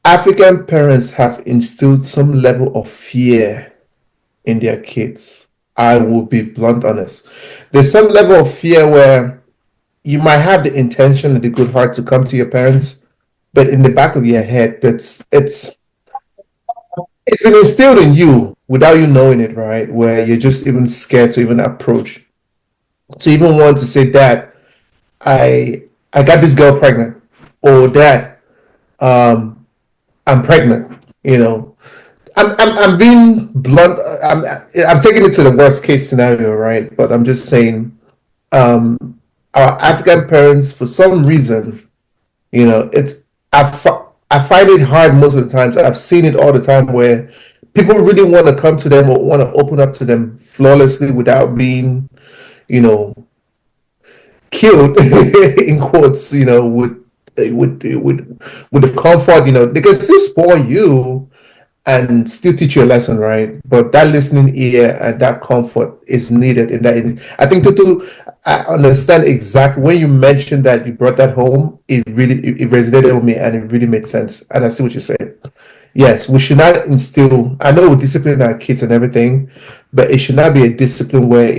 African parents have instilled some level of fear in their kids. I will be blunt honest. There's some level of fear where you might have the intention and the good heart to come to your parents, but in the back of your head, it's been instilled in you without you knowing it, right? Where you're just even scared to even approach, to even want to say, Dad, I got this girl pregnant, or Dad, I'm pregnant. I'm being blunt. I'm taking it to the worst case scenario, right? But I'm just saying, our African parents, for some reason, I find it hard most of the times. I've seen it all the time where people really want to come to them or want to open up to them flawlessly without being, killed in quotes, with with the comfort, they can still spoil you and still teach you a lesson, right? But that listening ear and that comfort is needed in that. I think I understand exactly when you mentioned that you brought that home. It resonated with me and it really made sense. And I see what you said. Yes, we should not instill. I know we discipline our kids and everything, but it should not be a discipline where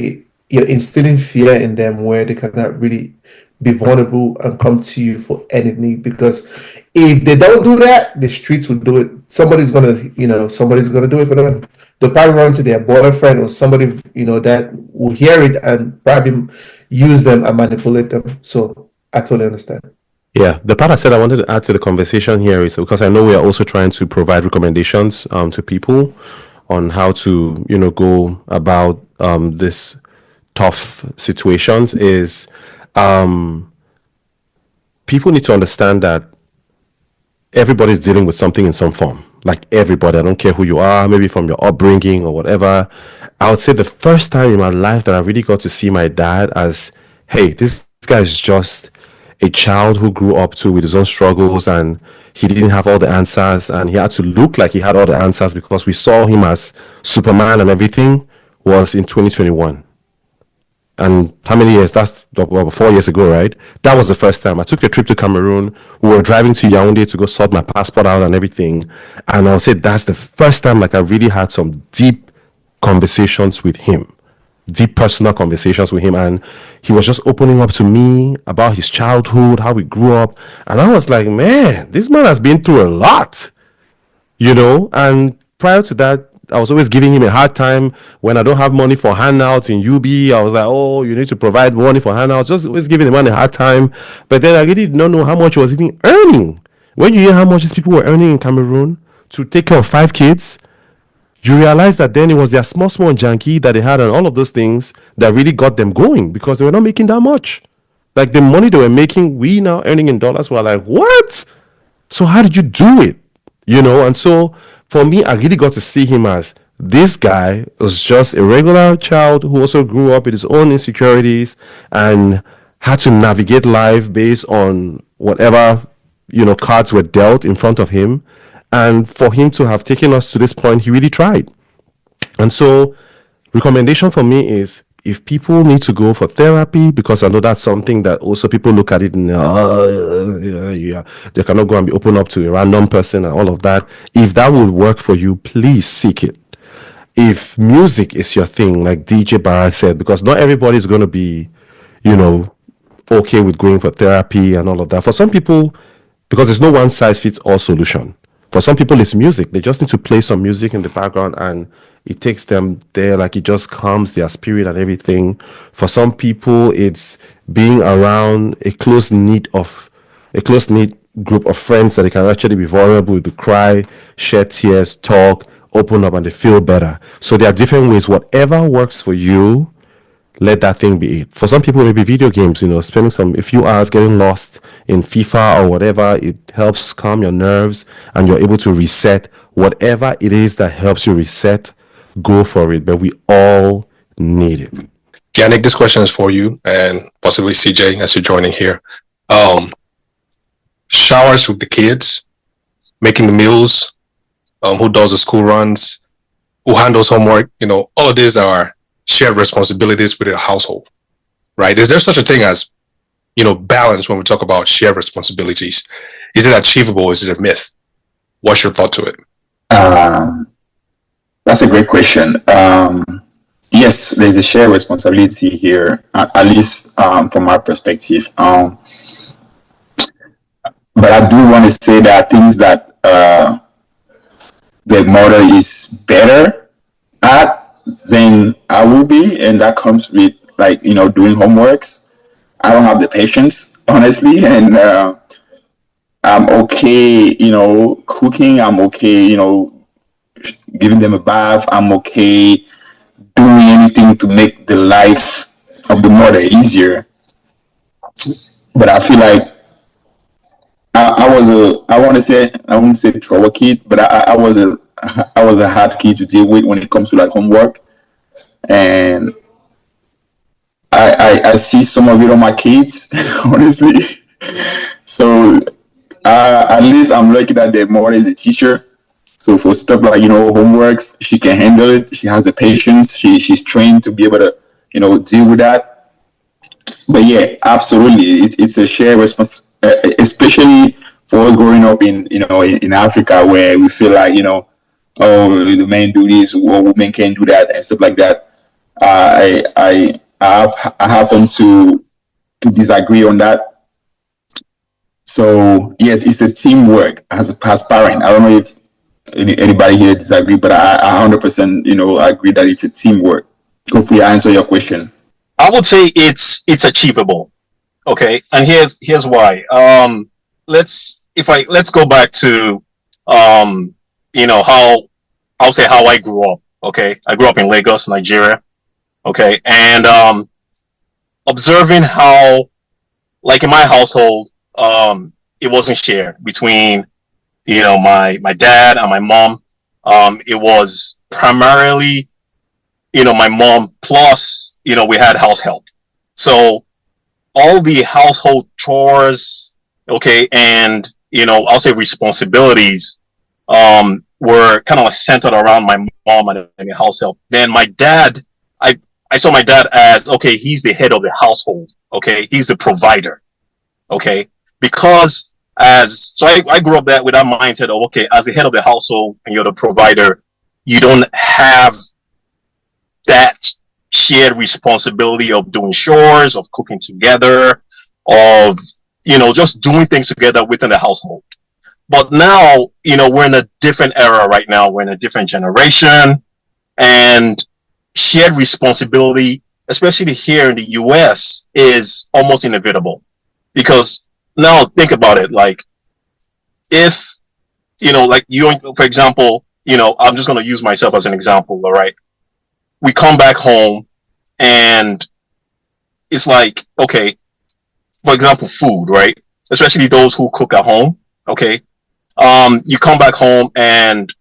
you're instilling fear in them, where they cannot really be vulnerable and come to you for any need. Because if they don't do that, the streets will do it. Somebody's gonna do it for them. They'll probably run to their boyfriend or somebody, that will hear it and probably use them and manipulate them. So I totally understand. Yeah, the part I said I wanted to add to the conversation here is because I know we are also trying to provide recommendations to people on how to, go about this tough situations. Is people need to understand that everybody's dealing with something in some form. Like everybody, I don't care who you are, maybe from your upbringing or whatever. I would say the first time in my life that I really got to see my dad as, hey, this guy is just a child who grew up with his own struggles, and he didn't have all the answers, and he had to look like he had all the answers because we saw him as Superman and everything, was in 2021. And how many years? That's 4 years ago, right? That was the first time. I took a trip to Cameroon. We were driving to Yaoundé to go sort my passport out and everything. And I'll say that's the first time like I really had some deep conversations with him. Deep personal conversations with him. And he was just opening up to me about his childhood, how he grew up. And I was like, man, this man has been through a lot, And prior to that, I was always giving him a hard time when I don't have money for handouts in UB. I was like, oh, you need to provide money for handouts. Just always giving the man a hard time. But then I really did not know how much he was even earning. When you hear how much these people were earning in Cameroon to take care of 5 kids, you realize that then it was their small janky that they had and all of those things that really got them going because they were not making that much. Like the money they were making, we now earning in dollars, were like, what? So how did you do it? And so for me, I really got to see him as this guy was just a regular child who also grew up with his own insecurities and had to navigate life based on whatever, cards were dealt in front of him. And for him to have taken us to this point, he really tried. And so recommendation for me is if people need to go for therapy, because I know that's something that also people look at it and they cannot go and be open up to a random person and all of that. If that would work for you, please seek it. If music is your thing, like DJ Barak said, because not everybody is going to be, okay with going for therapy and all of that. For some people, because there's no one size fits all solution. For some people, it's music. They just need to play some music in the background and it takes them there, like it just calms their spirit and everything. For some people, it's being around a close-knit group of friends that they can actually be vulnerable to cry, shed tears, talk, open up, and they feel better. So there are different ways. Whatever works for you, let that thing be it. For some people, maybe video games, spending a few hours getting lost in FIFA or whatever, it helps calm your nerves and you're able to reset. Whatever it is that helps you reset, go for it. But we all need it. Yannick, this question is for you and possibly CJ as you're joining here. Showers with the kids, making the meals, who does the school runs, who handles homework, all of these are shared responsibilities within a household, right? Is there such a thing as, balance when we talk about shared responsibilities? Is it achievable? Is it a myth? What's your thought to it? That's a great question. Yes, there's a shared responsibility here, at least from my perspective. But I do want to say there are things that the mother is better at than I will be, and that comes with doing homeworks. I don't have the patience, honestly, and I'm okay, cooking. I'm okay, giving them a bath. I'm okay doing anything to make the life of the mother easier. But I feel like I wouldn't say trouble kid, but I was a hard kid to deal with when it comes to homework, and I see some of it on my kids, honestly, So at least I'm lucky that the mother is a teacher. So for stuff like homeworks, she can handle it. She has the patience. She's trained to be able to deal with that. But yeah, absolutely, it's a shared response, especially for us growing up in Africa, where we feel like oh, the men do this or women can't do that and stuff like that. I happen to disagree on that. So yes, it's a teamwork as parent. I don't know if anybody here disagree, but I 100% agree that it's a teamwork. Hopefully, I answer your question. I would say it's achievable. Okay, and here's why. Let's go back to how I'll say how I grew up. Okay, I grew up in Lagos, Nigeria. Okay, and observing how, like in my household, it wasn't shared between my dad and my mom. It was primarily my mom plus we had house help. So all the household chores, okay, and I'll say responsibilities, were kind of like centered around my mom and the house help. Then my dad, I saw my dad as, okay, he's the head of the household, okay, he's the provider, okay, because I grew up with that mindset of, okay, as the head of the household and you're the provider, you don't have that shared responsibility of doing chores, of cooking together, of just doing things together within the household. But now, we're in a different era right now. We're in a different generation, and shared responsibility, especially here in the US, is almost inevitable. Because now think about it, like if, like you, for example, I'm just going to use myself as an example, all right? We come back home and it's like, okay, for example, food, right? Especially those who cook at home, okay? You come back home and,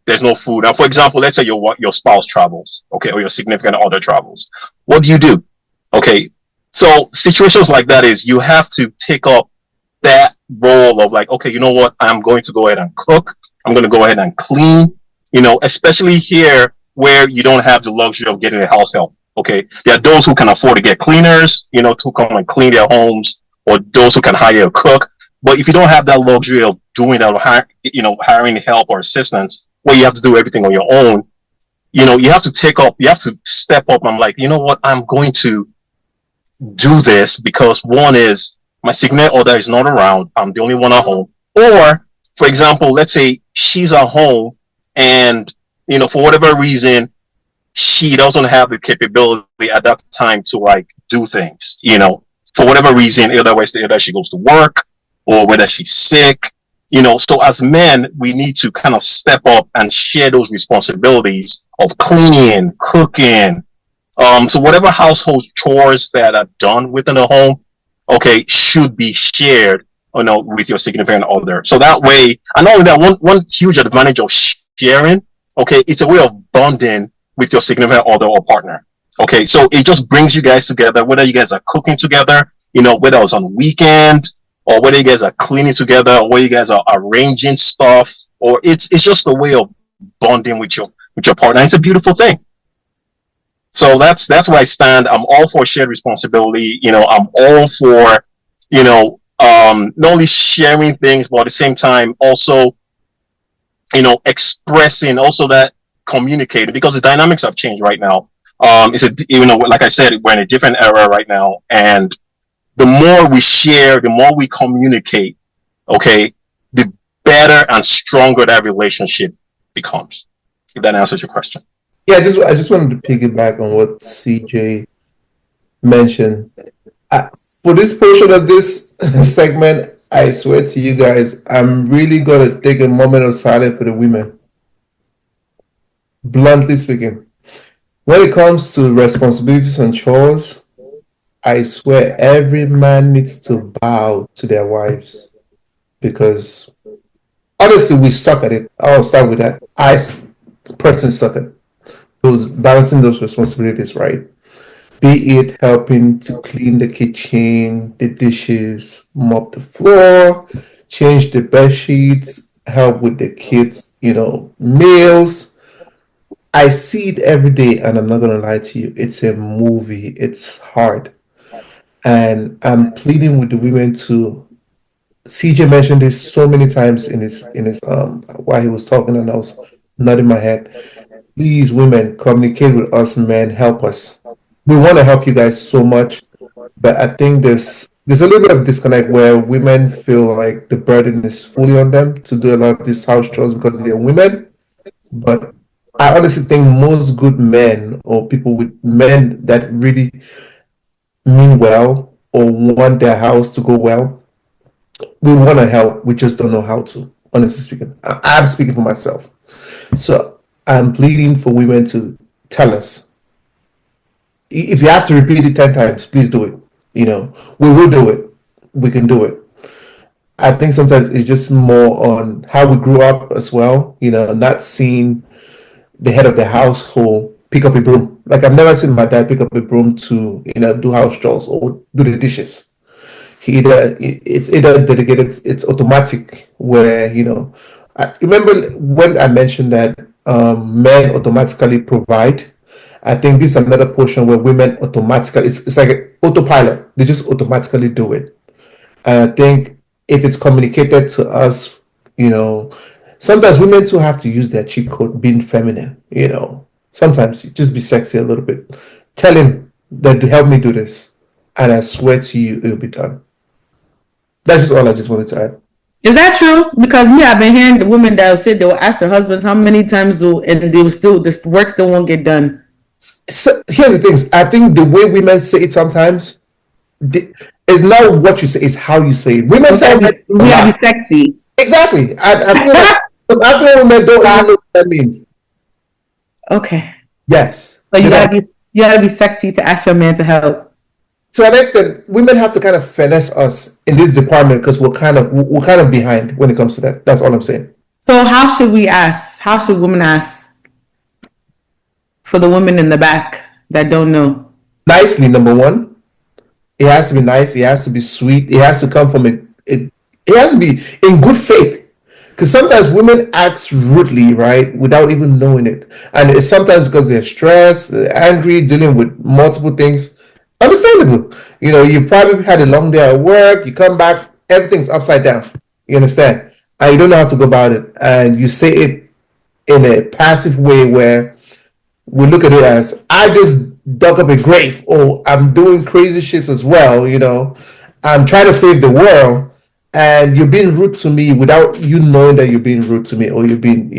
there's no food. Now, for example, let's say your spouse travels, okay, or your significant other travels. What do? Okay, so situations like that is you have to take up that role of like, okay, you know what? I'm going to go ahead and cook. I'm going to go ahead and clean, especially here where you don't have the luxury of getting a house help. Okay, there are those who can afford to get cleaners, to come and clean their homes, or those who can hire a cook. But if you don't have that luxury of doing that, or hiring help or assistance, where you have to do everything on your own, you have to step up. I'm like, you know what? I'm going to do this because one is my significant other is not around. I'm the only one at home. Or, for example, let's say she's at home and, for whatever reason, she doesn't have the capability at that time to like do things, for whatever reason, either she goes to work or whether she's sick, so as men, we need to kind of step up and share those responsibilities of cleaning, cooking. So whatever household chores that are done within the home, okay, should be shared, with your significant other. So that way, and not only that, one huge advantage of sharing, okay, it's a way of bonding with your significant other or partner. Okay, so it just brings you guys together, whether you guys are cooking together, whether it's on weekend, or whether you guys are cleaning together, or whether you guys are arranging stuff, or it's just a way of bonding with your partner. It's a beautiful thing. So that's where I stand. I'm all for shared responsibility. I'm all for, not only sharing things, but at the same time also, expressing, also that communicating, because the dynamics have changed right now. Like I said, we're in a different era right now, and the more we share, the more we communicate, okay, the better and stronger that relationship becomes. If that answers your question. Yeah, I just wanted to piggyback on what CJ mentioned. For this portion of this segment, I swear to you guys, I'm really gonna take a moment of silence for the women. Bluntly speaking, when it comes to responsibilities and chores, I swear every man needs to bow to their wives, because honestly, we suck at it. I'll start with that. I personally suck at balancing those responsibilities, right? be it helping to clean the kitchen, the dishes, mop the floor, change the bed sheets, help with the kids, meals. I see it every day, and I'm not gonna lie to you. It's a movie. It's hard, and I'm pleading with the women to. CJ mentioned this so many times in his while he was talking, and I was nodding my head. Please, women, communicate with us, men. Help us. We want to help you guys so much, but I think there's a little bit of disconnect where women feel like the burden is fully on them to do a lot of these house chores because they're women. But I honestly think most good men or people with men that really mean well or want their house to go well, we want to help. We just don't know how to. Honestly speaking, I'm speaking for myself. So I'm pleading for women to tell us. If you have to repeat it 10 times, please do it. We will do it. We can do it. I think sometimes it's just more on how we grew up as well. Not seeing the head of the household pick up a broom. Like I've never seen my dad pick up a broom to do house chores or do the dishes. It's either dedicated, it's automatic. Where I remember when I mentioned that men automatically provide. I think this is another portion where women automatically it's like an autopilot. They just automatically do it. And I think if it's communicated to us, you know, sometimes women too have to use their cheat code, being feminine. Sometimes you just be sexy a little bit. Tell him that to help me do this, and I swear to you, it'll be done. That's just all I just wanted to add. Is that true? Because me, I've been hearing the women that will say they will ask their husbands how many times and they will still the work still won't get done. So here's the things. I think the way women say it sometimes is not what you say, is how you say it. Women tell men we have to be sexy. Exactly. I feel like I feel women don't even know what that means. Okay. Yes. So you gotta be sexy to ask your man to help. To an extent, women have to kind of finesse us in this department because we're kind of behind when it comes to that. That's all I'm saying. So how should we ask? How should women ask? For the women in the back that don't know. Nicely, number one. It has to be nice. It has to be sweet. It has to come from it has to be in good faith. Because sometimes women act rudely, right, without even knowing it. And it's sometimes because they're stressed, they're angry, dealing with multiple things. Understandable. You've probably had a long day at work, you come back, everything's upside down. You understand? And you don't know how to go about it. And you say it in a passive way where we look at it as, I just dug up a grave, or I'm doing crazy shits as well, I'm trying to save the world, and you're being rude to me without you knowing that you're being rude to me, or you're being,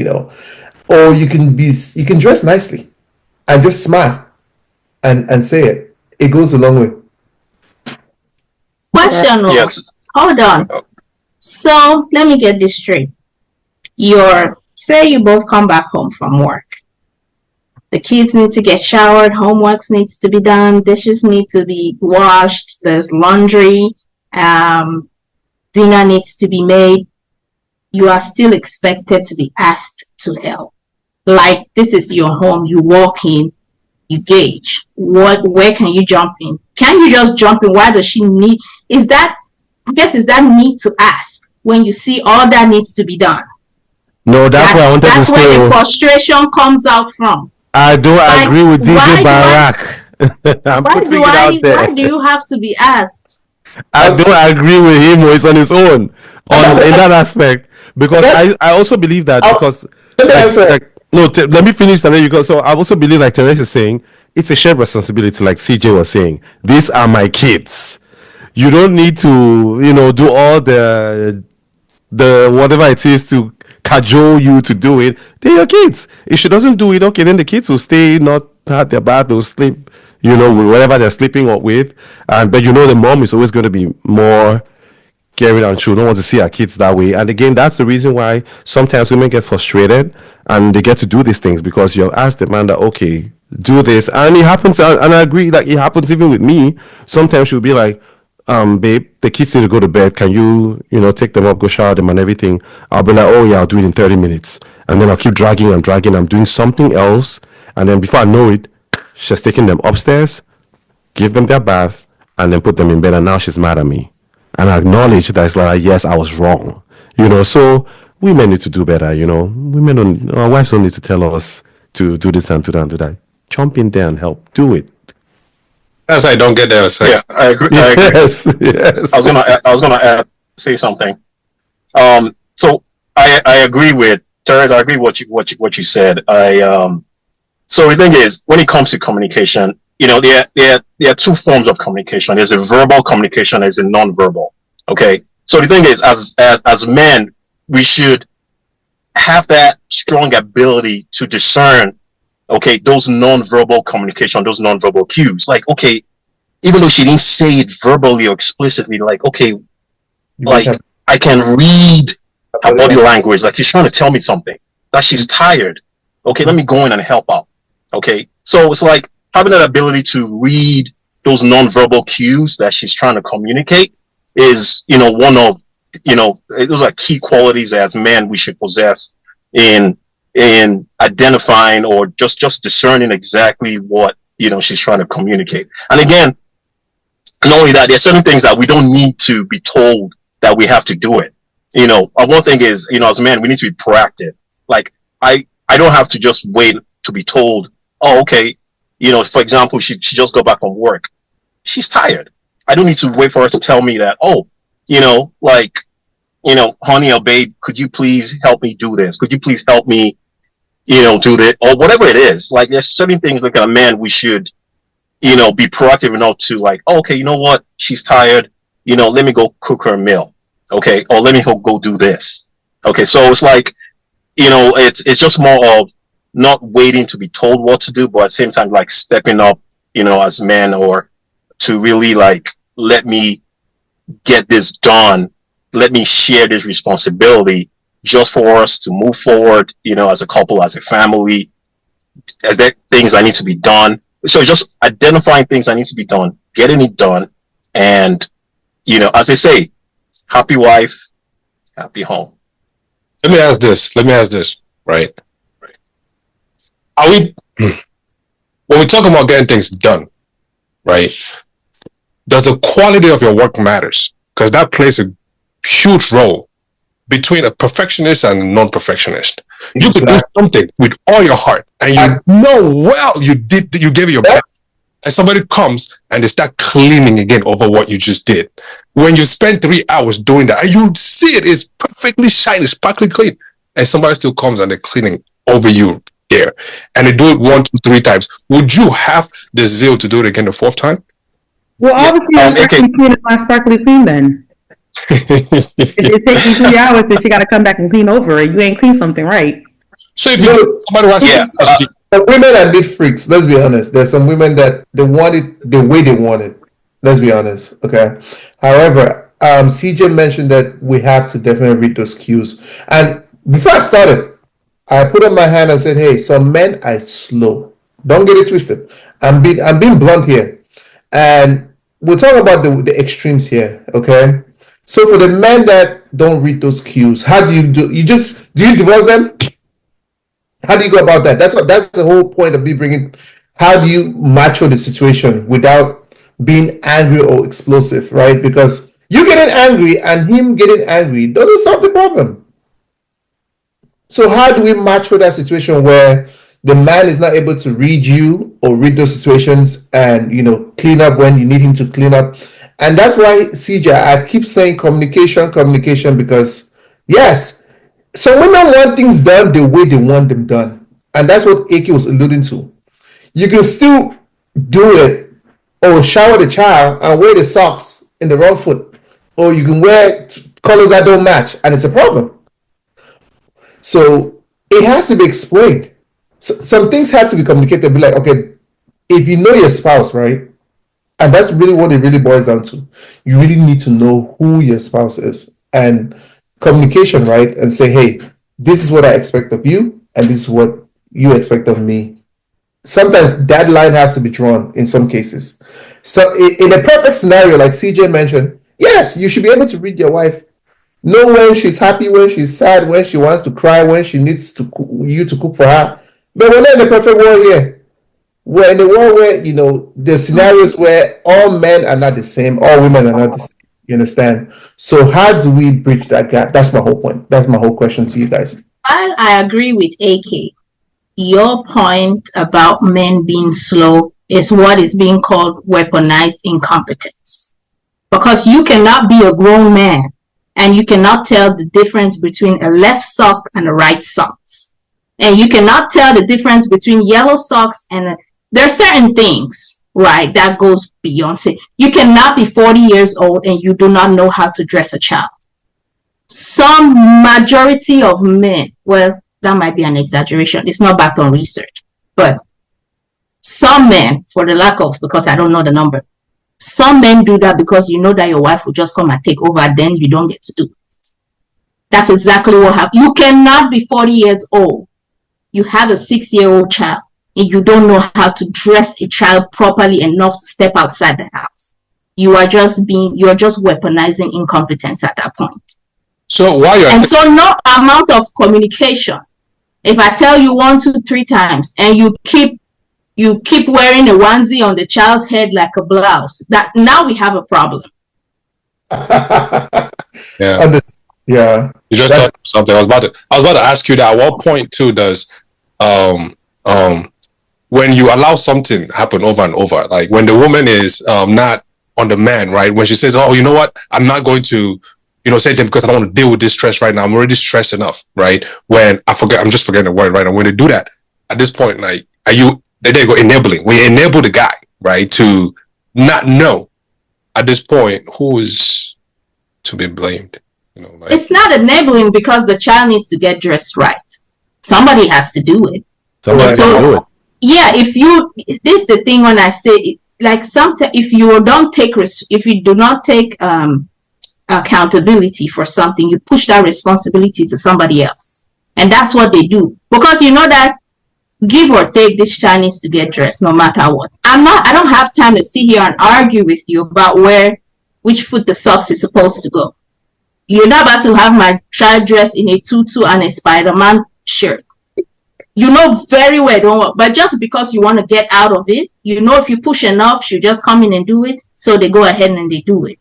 or you can dress nicely and just smile and say it. It goes a long way. Question. Yes. Hold on. So let me get this straight. Say you both come back home from work. The kids need to get showered, homework needs to be done, dishes need to be washed, there's laundry, dinner needs to be made. You are still expected to be asked to help. Like, this is your home, you walk in, you gauge. Where can you jump in? Can you just jump in? Why does she need? Is that need to ask when you see all that needs to be done? No, that's where I wanted to That's stay. where the frustration comes out from. I don't agree with DJ Barak. I'm putting it out there. Why do you have to be asked? I don't agree with him. He's on his own in that aspect, because I also believe that because let me finish and then you go. So I also believe, like Terence is saying, it's a shared responsibility. Like CJ was saying, these are my kids. You don't need to do all the whatever it is to cajole you to do it. They're your kids. If she doesn't do it, okay, then the kids will stay, not have their bath, they'll sleep, with whatever they're sleeping with. But the mom is always going to be more caring, and she don't want to see her kids that way. And again, that's the reason why sometimes women get frustrated and they get to do these things, because you ask the man that, okay, do this. And it happens, and I agree that it happens even with me. Sometimes she'll be like, babe, the kids need to go to bed. Can you, take them up, go shower them and everything? I'll be like, oh yeah, I'll do it in 30 minutes. And then I'll keep dragging. I'm doing something else. And then before I know it, she's taking them upstairs give them their bath, and then put them in bed. And now she's mad at me, and I acknowledge that it's like, yes, I was wrong. So women need to do better. Our wives don't need to tell us to do this and do that and do that. Jump in there and help. Do it. As I don't get there. Yeah, I agree. Yes. I was gonna say something. So I agree with Terrence. I agree with what you said. So the thing is, when it comes to communication, there are two forms of communication. There's a verbal communication, there's a non-verbal. Okay. So the thing is, as men, we should have that strong ability to discern, okay, those non-verbal communication, those non-verbal cues. Like, okay, even though she didn't say it verbally or explicitly, like, okay, like I can read her body language, like she's trying to tell me something, that she's tired. Okay, let me go in and help out. Okay, so it's like having that ability to read those non-verbal cues that she's trying to communicate is, one of, those are key qualities as men we should possess in identifying or just discerning exactly what she's trying to communicate. And again, not only that, there's certain things that we don't need to be told that we have to do it. One thing is, as men, we need to be proactive. Like I don't have to just wait to be told, oh, okay, for example, she just got back from work, she's tired. I don't need to wait for her to tell me that, oh, honey or babe, could you please help me do this? Could you please help me, do this, or whatever it is. Like there's certain things like a man we should, be proactive enough to like, oh, okay, you know what? She's tired. Let me go cook her a meal. Okay. Or let me go do this. Okay. So it's like, it's just more of not waiting to be told what to do, but at the same time, like stepping up, as men, or to really like, let me get this done. Let me share this responsibility just for us to move forward, as a couple, as a family, as there things that need to be done. So just identifying things that need to be done, getting it done, and, as they say, happy wife, happy home. Let me ask this, right? Are we, when we talk about getting things done, right? Does the quality of your work matters? Because that plays a huge role between a perfectionist and a non-perfectionist. You could do something with all your heart, and you gave it your best, and somebody comes and they start cleaning again over what you just did. When you spend 3 hours doing that, and you see it is perfectly shiny, sparkly clean, and somebody still comes and they're cleaning over you there, and they do it 1, 2, 3 times, would you have the zeal to do it again the 4th time? Well, obviously, sparkly clean is not sparkly clean then. If it takes you 3 hours, then she got to come back and clean over it. You ain't clean something right. So if somebody wants the women are neat freaks. Let's be honest. There's some women that they want it the way they want it. Let's be honest. Okay. However, CJ mentioned that we have to definitely read those cues. And before I started, I put up my hand and said, "Hey, some men are slow. Don't get it twisted. I'm being blunt here, and we're talking about the extremes here. Okay." So for the men that don't read those cues, how do you do? Do you divorce them? How do you go about that? That's the whole point of me bringing. How do you macho the situation without being angry or explosive, right? Because you getting angry and him getting angry doesn't solve the problem. So how do we macho that situation where the man is not able to read you or read those situations and clean up when you need him to clean up? And that's why, CJ, I keep saying communication, because yes, some women want things done the way they want them done. And that's what AK was alluding to. You can still do it or shower the child and wear the socks in the wrong foot. Or you can wear colors that don't match and it's a problem. So it has to be explained. So some things have to be communicated. Be like, okay, if you know your spouse, right? And that's really what it really boils down to. You really need to know who your spouse is and communication, right? And say, hey, this is what I expect of you, and this is what you expect of me. Sometimes that line has to be drawn in some cases. So in a perfect scenario, like CJ mentioned, yes, you should be able to read your wife. Know when she's happy, when she's sad, when she wants to cry, when she needs you to cook for her. But we're not in a perfect world here. we're in a world where, you know, there's scenarios where all men are not the same, all women are not the same. You understand? So how do we bridge that gap? That's my whole point. That's my whole question to you guys. While I agree with AK, your point about men being slow is what is being called weaponized incompetence. Because you cannot be a grown man and you cannot tell the difference between a left sock and a right socks. And you cannot tell the difference between yellow socks and there are certain things, right, that goes beyond say. You cannot be 40 years old and you do not know how to dress a child. Some majority of men, well, that might be an exaggeration. It's not backed on research, but some men, for the lack of, because I don't know the number, some men do that because you know that your wife will just come and take over, then you don't get to do it. That's exactly what happened. You cannot be 40 years old. You have a 6-year-old child and you don't know how to dress a child properly enough to step outside the house. You are just weaponizing incompetence at that point. So why you're And so no amount of communication. If I tell you 1, 2, 3 times and you keep wearing a onesie on the child's head like a blouse, that now we have a problem. yeah. Yeah. You just talked something. I was about to ask you that. At what point too does when you allow something happen over and over, like when the woman is not on the man, right? When she says, "Oh, you know what? I'm not going to, you know, say them because I don't want to deal with this stress right now. I'm already stressed enough," right? When I'm just forgetting the word, right? And when they do that, at this point, like, they go enabling. We enable the guy, right, to not know at this point who is to be blamed. You know, like, it's not enabling because the child needs to get dressed right. Somebody has to do it. Somebody has to do it. Yeah, this is the thing when I say, like, sometimes if you do not take accountability for something, you push that responsibility to somebody else, and that's what they do. Because you know that, give or take, this child needs to get dressed no matter what. I don't have time to sit here and argue with you about which foot the socks is supposed to go. You're not about to have my child dressed in a tutu and a Spider-Man shirt. You know very well, don't work. But just because you want to get out of it, you know, if you push enough, she'll just come in and do it. So they go ahead and they do it.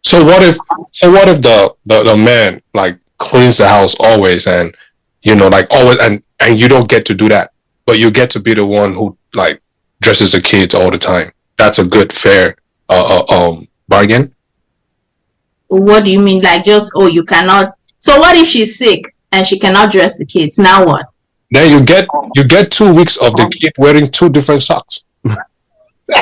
So what if the man, like, cleans the house always, and, you know, like, always, and you don't get to do that, but you get to be the one who, like, dresses the kids all the time? That's a good, fair bargain. What do you mean? Like, just, you cannot. So what if she's sick and she cannot dress the kids? Now what? Then you get 2 weeks of the kid wearing 2 different socks. Again,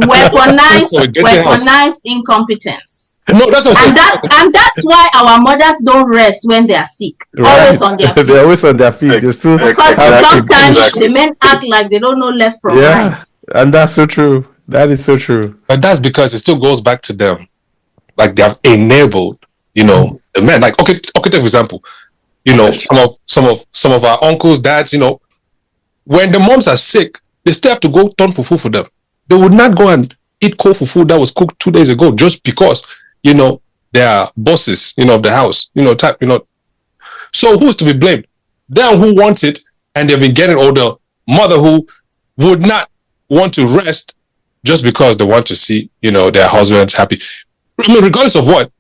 weaponized incompetence. No, that's what I'm saying. And that's why our mothers don't rest when they are sick. Right. Always on their feet. They're always on their feet. They're still Because sometimes the men act like they don't know left from right. And that's so true. That is so true. But that's because it still goes back to them. Like, they have enabled, you know, the men. Like, okay, take for example, you know, some of our uncles, dads, you know, when the moms are sick, they still have to go turn fufu for them. They would not go and eat cold fufu that was cooked 2 days ago just because, you know, they are bosses, you know, of the house, you know, type, you know. So who's to be blamed? Them who want it and they've been getting older, mother who would not want to rest just because they want to see, you know, their husbands happy. I mean, regardless of what,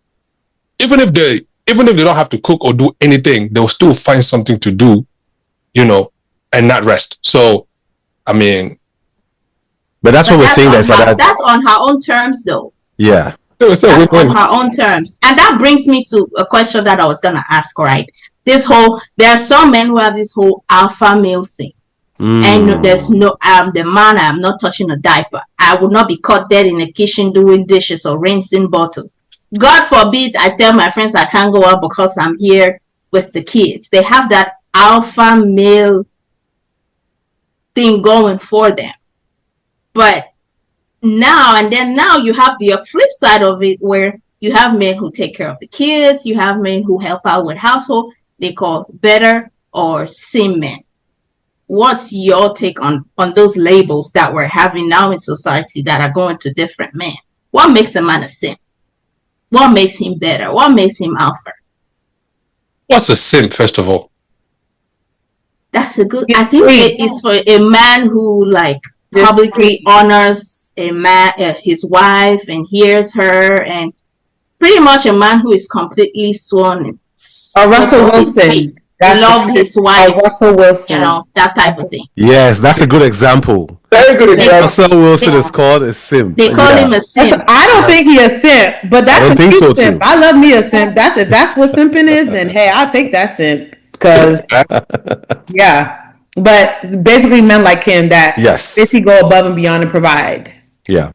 even if they don't have to cook or do anything, they'll still find something to do, you know, and not rest. So, I mean, but that's what we're saying. That's on her own terms, though. Yeah, that's on her own terms, and that brings me to a question that I was gonna ask. Right, there are some men who have this whole alpha male thing. And there's no the man, I'm not touching a diaper. I would not be caught dead in the kitchen doing dishes or rinsing bottles. God forbid I tell my friends I can't go out because I'm here with the kids. They have that alpha male thing going for them. But now you have the flip side of it, where you have men who take care of the kids, you have men who help out with household. They call better or sim men. What's your take on those labels that we're having now in society that are going to different men? What makes a man a sim? What makes him better? What makes him alpha? What's a simp, first of all? That's a good. He's I think sweet. it is for a man who like He's publicly sweet. honors a man, his wife, and hears her, and pretty much a man who is completely sworn. Or Russell Off his feet. Wilson. That's Love his wife. Russell Wilson. You know, that type of thing. Yes, that's a good example. Very good They- example. Russell Wilson Yeah. is called a simp. They call him a simp. I don't think he a simp, but that's I don't a think cute so, simp. too. I love me a simp. That's it. That's what simping is. Then hey, I'll take that simp because yeah. But basically, men like him that Yes. basically go above and beyond and provide. Yeah.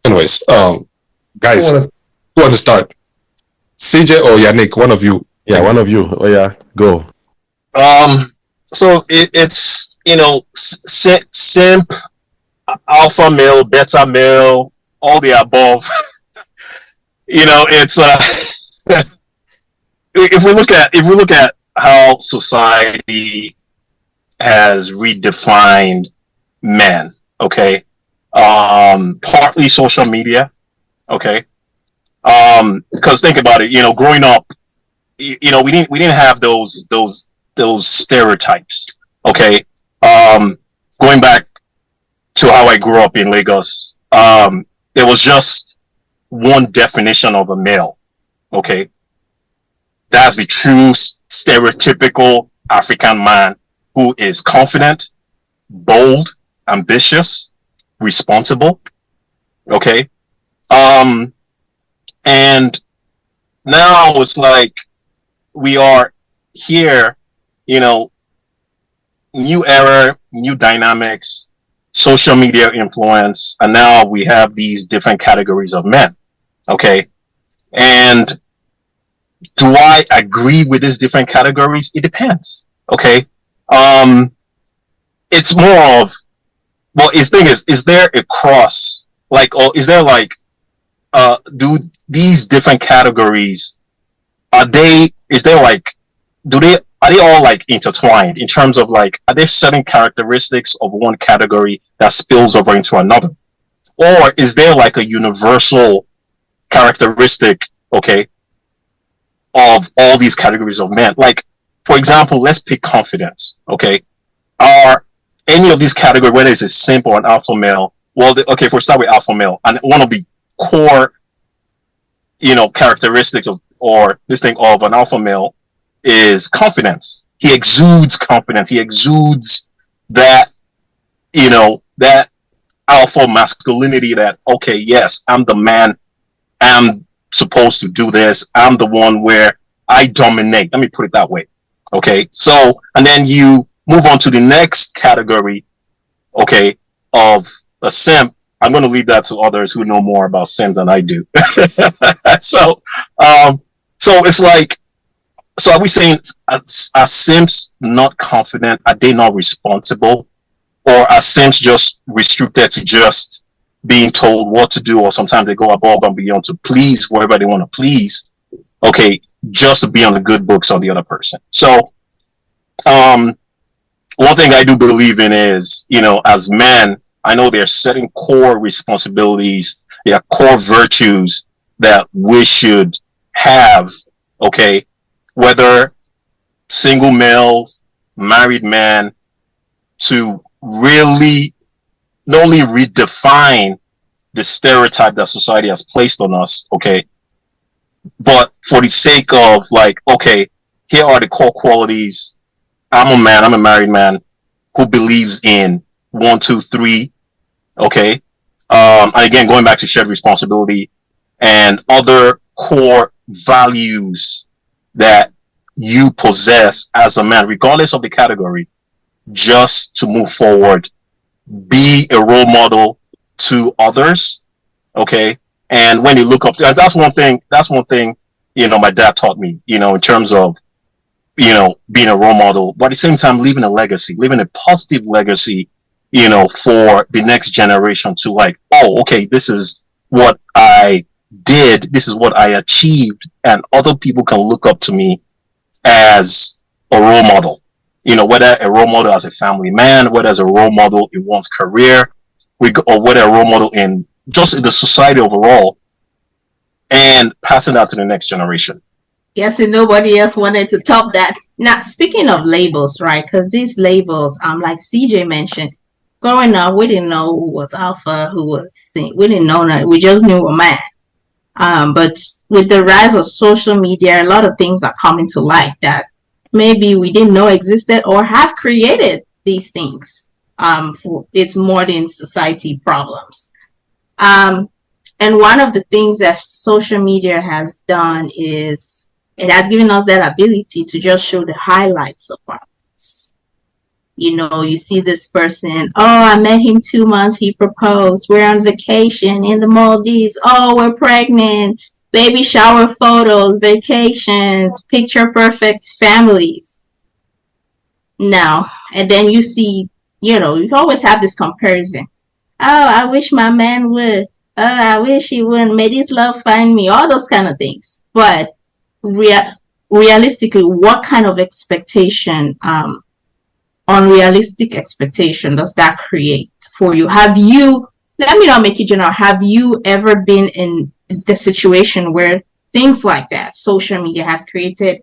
Anyways, guys, I who wanna- want to start? CJ or Yannick, one of you. Yeah, one of you. Oh yeah, go. So it's simp, alpha male, beta male, all the above. It's if we look at how society has redefined men, okay, partly social media, okay, because think about it, growing up, we didn't have those stereotypes, okay. Going back to how I grew up in Lagos, there was just one definition of a male, okay. That's the true stereotypical African man who is confident, bold, ambitious, responsible, okay. And now it's like we are here, new era, new dynamics, social media influence, and now we have these different categories of men, okay. And do I agree with these different categories? It depends, okay. It's more of, well, is there a cross, like, or is there like, do these different categories, are they all like intertwined in terms of like, are there certain characteristics of one category that spills over into another, or is there like a universal characteristic, okay, of all these categories of men? Like, for example, let's pick confidence, okay. Are any of these categories, whether it's a simp or an alpha male, well, okay, if we start with alpha male, and one of the core, characteristics of, or this thing of an alpha male is confidence. He exudes confidence. He exudes that, that alpha masculinity that, okay, yes, I'm the man. I'm supposed to do this. I'm the one where I dominate. Let me put it that way. Okay. So, and then you move on to the next category, okay, of a simp. I'm going to leave that to others who know more about simp than I do. So it's like, so are we saying are simps not confident? Are they not responsible? Or are simps just restricted to just being told what to do, or sometimes they go above and beyond to please whoever they want to please, okay, just to be on the good books on the other person? So, one thing I do believe in is, as men, I know there are certain core responsibilities, there are core virtues that we should have, okay, whether single males, married men, to really not only redefine the stereotype that society has placed on us, okay, but for the sake of like, okay, here are the core qualities. I'm a man, I'm a married man who believes in 1, 2, 3, okay. And again, going back to shared responsibility and other core values that you possess as a man, regardless of the category, just to move forward, be a role model to others, okay. And when you look up to, and that's one thing, my dad taught me, in terms of, being a role model, but at the same time, leaving a positive legacy, for the next generation to like, oh, okay, this is what I did, this is what I achieved, and other people can look up to me as a role model, whether a role model as a family man, whether as a role model in one's career, or whether a role model in just in the society overall, and passing that to the next generation. Guessing nobody else wanted to top that. Now, speaking of labels, right? Because these labels, like CJ mentioned, growing up, we didn't know who was alpha, who was we didn't know that. We just knew a man. But with the rise of social media, a lot of things are coming to light that maybe we didn't know existed or have created these things for its modern society problems. And one of the things that social media has done is it has given us that ability to just show the highlights of our lives. You see this person, oh, I met him 2 months, he proposed, we're on vacation in the Maldives, oh, we're pregnant, baby shower photos, vacations, picture perfect families. Now, and then you see, you always have this comparison. Oh, I wish my man would. Oh, I wish he wouldn't. May this love find me. All those kind of things. But realistically, what kind of expectation, unrealistic expectation, does that create for you? Let me not make it general. Have you ever been in the situation where things like that, social media has created,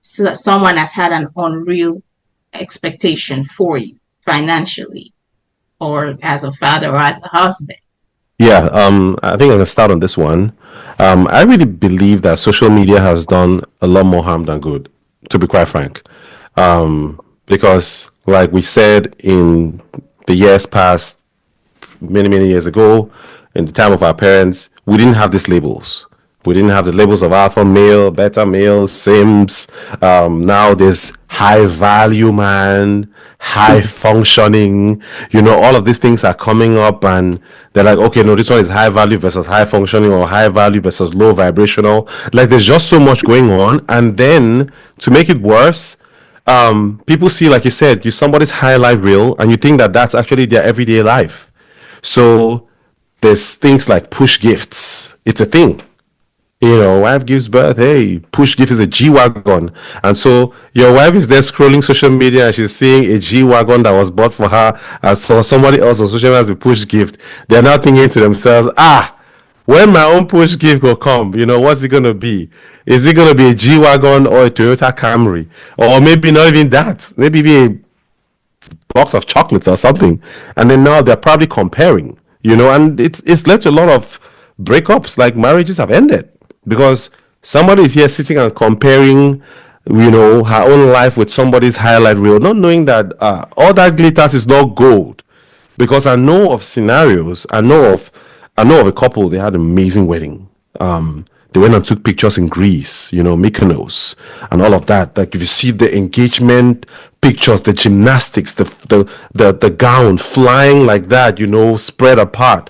someone has had an unreal expectation for you financially, or as a father or as a husband? Yeah, I think I'm gonna start on this one. I really believe that social media has done a lot more harm than good, to be quite frank. Because, like we said in the years past, many, many years ago, in the time of our parents, we didn't have these labels. We didn't have the labels of alpha male, beta male, Simps. Now there's high value man, high functioning. All of these things are coming up, and they're like, okay, no, this one is high value versus high functioning, or high value versus low vibrational. Like, there's just so much going on. And then to make it worse, people see, like you said, somebody's highlight reel, and you think that that's actually their everyday life. So there's things like push gifts. It's a thing. Wife gives birth, hey, push gift is a G-Wagon. And so your wife is there scrolling social media and she's seeing a G-Wagon that was bought for her, and so somebody else on social media has a push gift. They're now thinking to themselves, when my own push gift will come, what's it going to be? Is it going to be a G-Wagon or a Toyota Camry? Or maybe not even that. Maybe even a box of chocolates or something. And then now they're probably comparing, and it's led to a lot of breakups. Like, marriages have ended because somebody is here sitting and comparing, her own life with somebody's highlight reel, not knowing that all that glitters is not gold. Because I know of scenarios, I know of a couple. They had an amazing wedding. They went and took pictures in Greece, Mykonos, and all of that. Like, if you see the engagement pictures, the gymnastics, the gown flying like that, spread apart,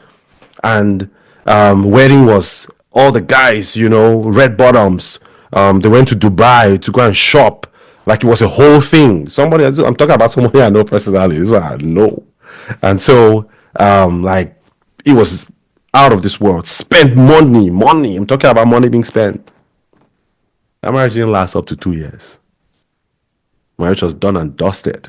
and wedding was all the guys, red bottoms. They went to Dubai to go and shop, like it was a whole thing. I'm talking about somebody I know personally. This is what I know. And so, like, it was out of this world. Spent money. I'm talking about money being spent. That marriage didn't last up to 2 years. Marriage was done and dusted.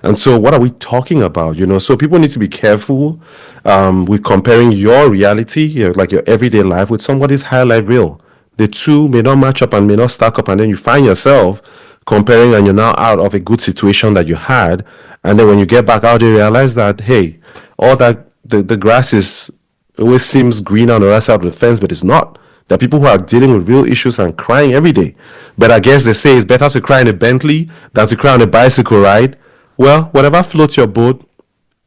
And so what are we talking about? So people need to be careful with comparing your reality, like your everyday life, with somebody's highlight reel. The two may not match up and may not stack up, and then you find yourself comparing, and you're now out of a good situation that you had. And then when you get back out, you realize that, hey, all that, the grass always seems green on the other side of the fence, but it's not. There are people who are dealing with real issues and crying every day. But I guess they say it's better to cry in a Bentley than to cry on a bicycle ride. Well, whatever floats your boat,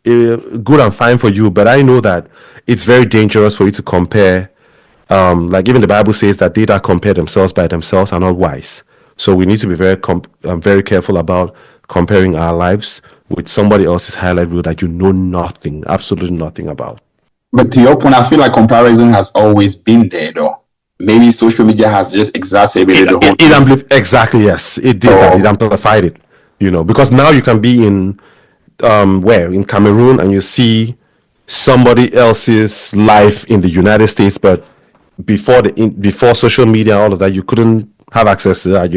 good and fine for you. But I know that it's very dangerous for you to compare. Like, even the Bible says that they that compare themselves by themselves are not wise. So we need to be very careful about comparing our lives with somebody else's highlight reel that you know nothing, absolutely nothing about. But to your point, I feel like comparison has always been there, though. Maybe social media has just exacerbated the whole thing. Exactly, yes. It did that. It amplified it. Because now you can be in in Cameroon, and you see somebody else's life in the United States, but before social media, all of that, you couldn't have access to that.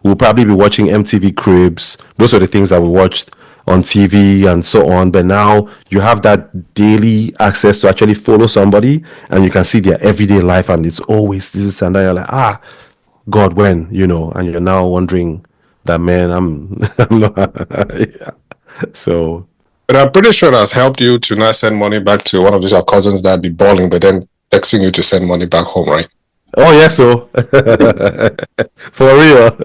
We'll probably be watching MTV Cribs. Those are the things that we watched on TV and so on. But now you have that daily access to actually follow somebody, and you can see their everyday life, and it's always this and that. You're like, God, when, and you're now wondering that, man, I'm not. Yeah. So, But I'm pretty sure that's helped you to not send money back to one of these cousins that be balling, but then texting you to send money back home, right? oh yeah, so for real.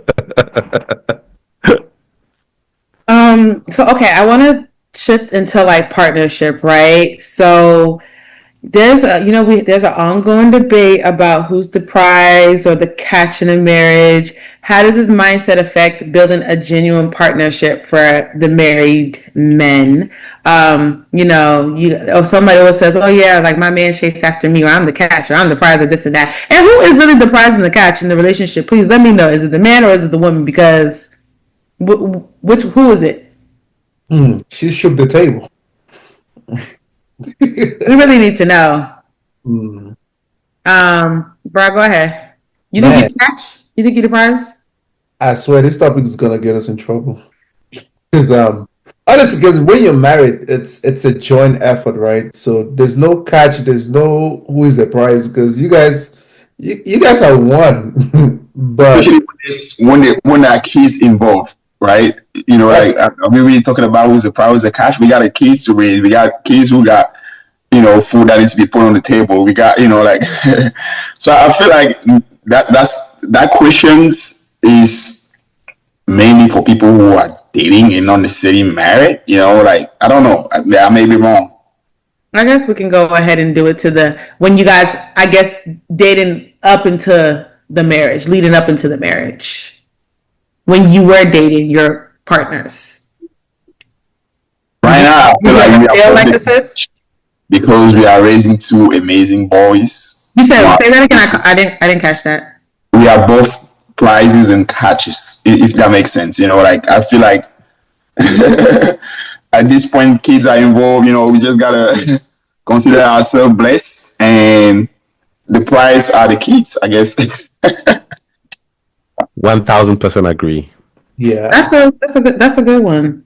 So okay, I want to shift into like partnership, right? So there's there's an ongoing debate about who's the prize or the catch in a marriage. How does this mindset affect building a genuine partnership for the married men? Somebody always says, "Oh yeah, like my man chased after me, or I'm the catch, or I'm the prize, or this and that." And who is really the prize and the catch in the relationship? Please let me know. Is it the man or is it the woman? Because who is it? She shook the table. We really need to know. Mm. Bro, go ahead. You Man. think you catch? You think you the prize? I swear this topic is gonna get us in trouble. Because honestly, because when you're married, it's a joint effort, right? So there's no catch, there's no who is the prize, because you guys are one. But Especially when there are kids involved, right? Like are we really talking about who's the prize, who's the cash? We got a kids to raise. We got kids who got food that needs to be put on the table. We got like so I feel like that questions is mainly for people who are dating and not necessarily married. Like I don't know. I may be wrong. I guess we can go ahead and do it to when you guys, I guess, dating up into the marriage, leading up into the marriage, when you were dating your partners. Right now, I feel like because we are raising two amazing boys. You said say that again. I didn't catch that. We are both prizes and catches, if that makes sense. Like I feel like at this point kids are involved. We just gotta consider ourselves blessed, and the prize are the kids, I guess. 1000% agree. Yeah, that's a good one.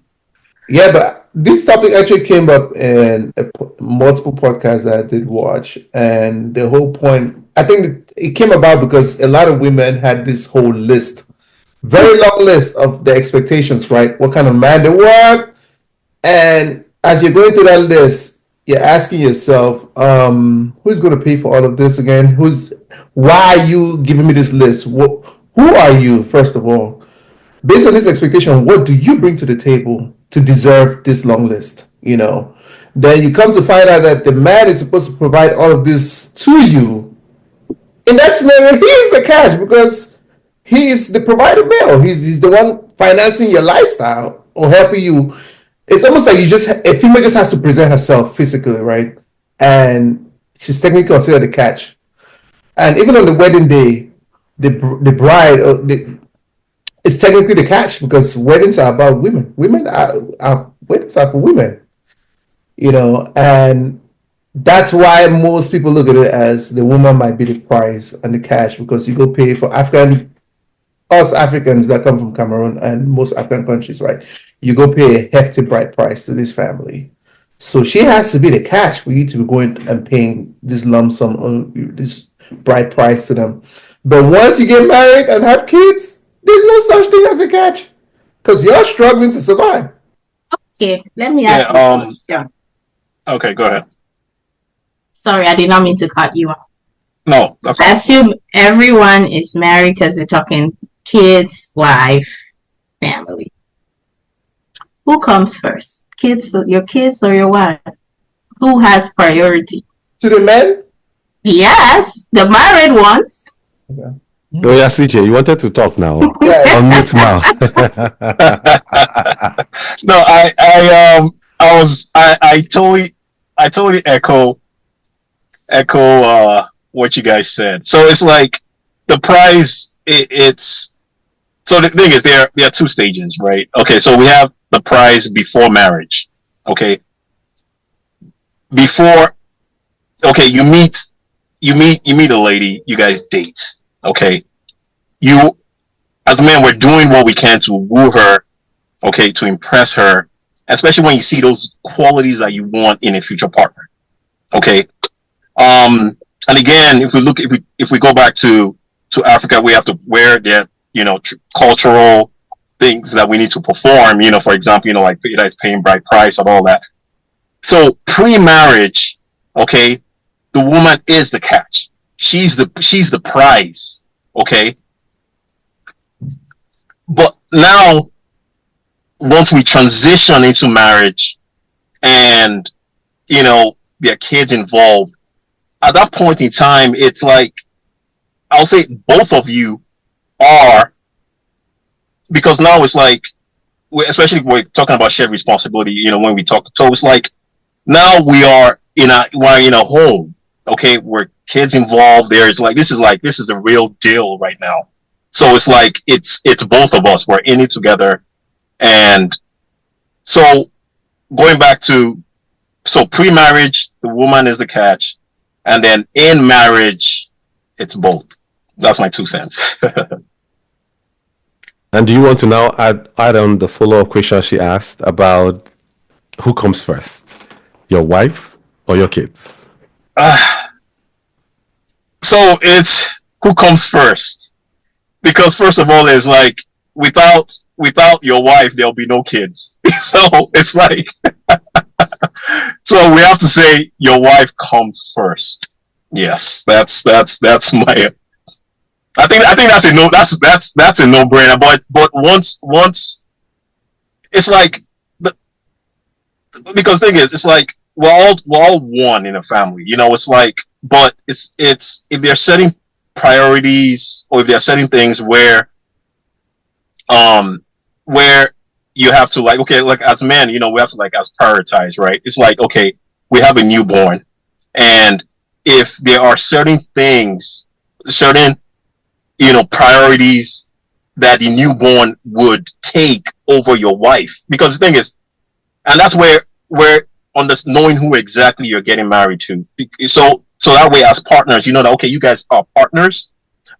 Yeah, but this topic actually came up in multiple podcasts that I did watch, and the whole point, I think it came about because a lot of women had this whole list, very long list of the expectations, right? What kind of man they want, and as you're going through that list, you're asking yourself, who's going to pay for all of this again? Why are you giving me this list? Who are you, first of all? Based on this expectation, what do you bring to the table to deserve this long list? Then you come to find out that the man is supposed to provide all of this to you. In that scenario, he is the catch because he is the provider male. He's the one financing your lifestyle or helping you. It's almost like a female just has to present herself physically, right? And she's technically considered the catch. And even on the wedding day, the bride is technically the catch because weddings are about women. Weddings are for women, and that's why most people look at it as the woman might be the prize and the catch because you go pay for us Africans that come from Cameroon and most African countries, right? You go pay a hefty bride price to this family. So she has to be the catch for you to be going and paying this lump sum on this bride price to them. But once you get married and have kids, there's no such thing as a catch because you're struggling to survive. Okay, let me ask you a question. Okay, go ahead. Sorry, I did not mean to cut you off. No, that's I assume everyone is married because they're talking kids, wife, family. Who comes first? Your kids or your wife? Who has priority? To the men? Yes, the married ones. Okay. Oh yeah, CJ, you wanted to talk now. On mute now. No, I totally echo what you guys said. So it's like the prize. It's so the thing is there are two stages, right? Okay, so we have the prize before marriage. Okay, you meet a lady, you guys date. Okay, you as men, we're doing what we can to woo her, okay, to impress her, especially when you see those qualities that you want in a future partner. Okay. And again, if we go back to to Africa, we have to wear their, cultural things that we need to perform. For example, like it's paying bride price and all that. So pre-marriage, okay, the woman is the catch. She's the prize, okay. But now, once we transition into marriage, and there are kids involved, at that point in time, it's like, I'll say both of you are, because now it's like, especially we're talking about shared responsibility, when we talk, so it's like, now we're in a home, okay, where kids involved, this is the real deal right now. So it's like, it's both of us, we're in it together. And so going back to, pre-marriage, the woman is the catch. And then in marriage, it's both. That's my 2 cents. And do you want to now add on the follow-up question she asked about who comes first, your wife or your kids? So it's who comes first, because first of all, it's like without your wife, there'll be no kids. So it's like, so we have to say your wife comes first. Yes, that's my. I think that's a no. That's a no-brainer. But once it's like, because the thing is, it's like we're all one in a family. It's like, but it's if they're setting priorities, or if they're setting things where you have to, like, okay, like as men, we have to, like, as prioritize, right? It's like, okay, we have a newborn, and if there are certain things, certain priorities that the newborn would take over your wife, because the thing is, and that's where on this, knowing who exactly you're getting married to, so that way, as partners, that, okay, you guys are partners.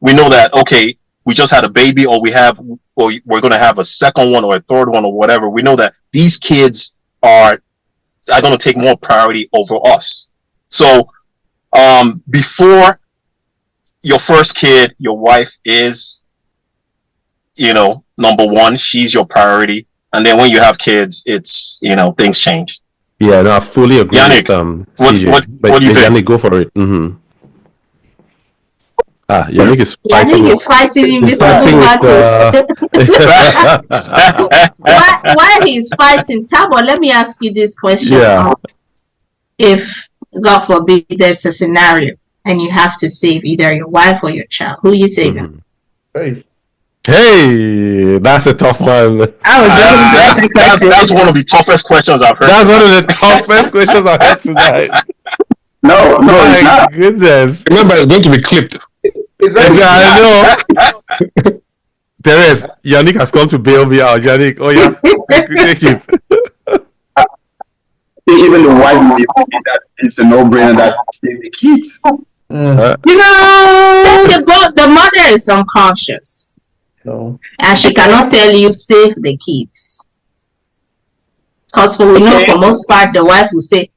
We know that, okay, we just had a baby, or we're going to have a second one or a third one or whatever. We know that these kids are going to take more priority over us. So before your first kid, your wife is, number one. She's your priority. And then when you have kids, it's, things change. Yeah, no, I fully agree Yannick, with CJ. what do you think? Yannick, go for it. Mm-hmm. Yannick is fighting. Yannick is fighting in He's between fighting battles. While he's fighting, Tabo, let me ask you this question. Yeah. If, God forbid, there's a scenario and you have to save either your wife or your child, who are you saving? Hey, that's a tough one. That's one of the toughest questions I've heard. That's one of the toughest questions I've heard tonight. No, it's My not. goodness. Remember, it's going to be clipped. It's very I know. Therese, Yannick has come to bail me out. Yannick, oh yeah, take it. Even the wife will be that it's a no-brainer that save the kids. The mother is unconscious. No. And she cannot tell you save the kids. Because we know for most part the wife will say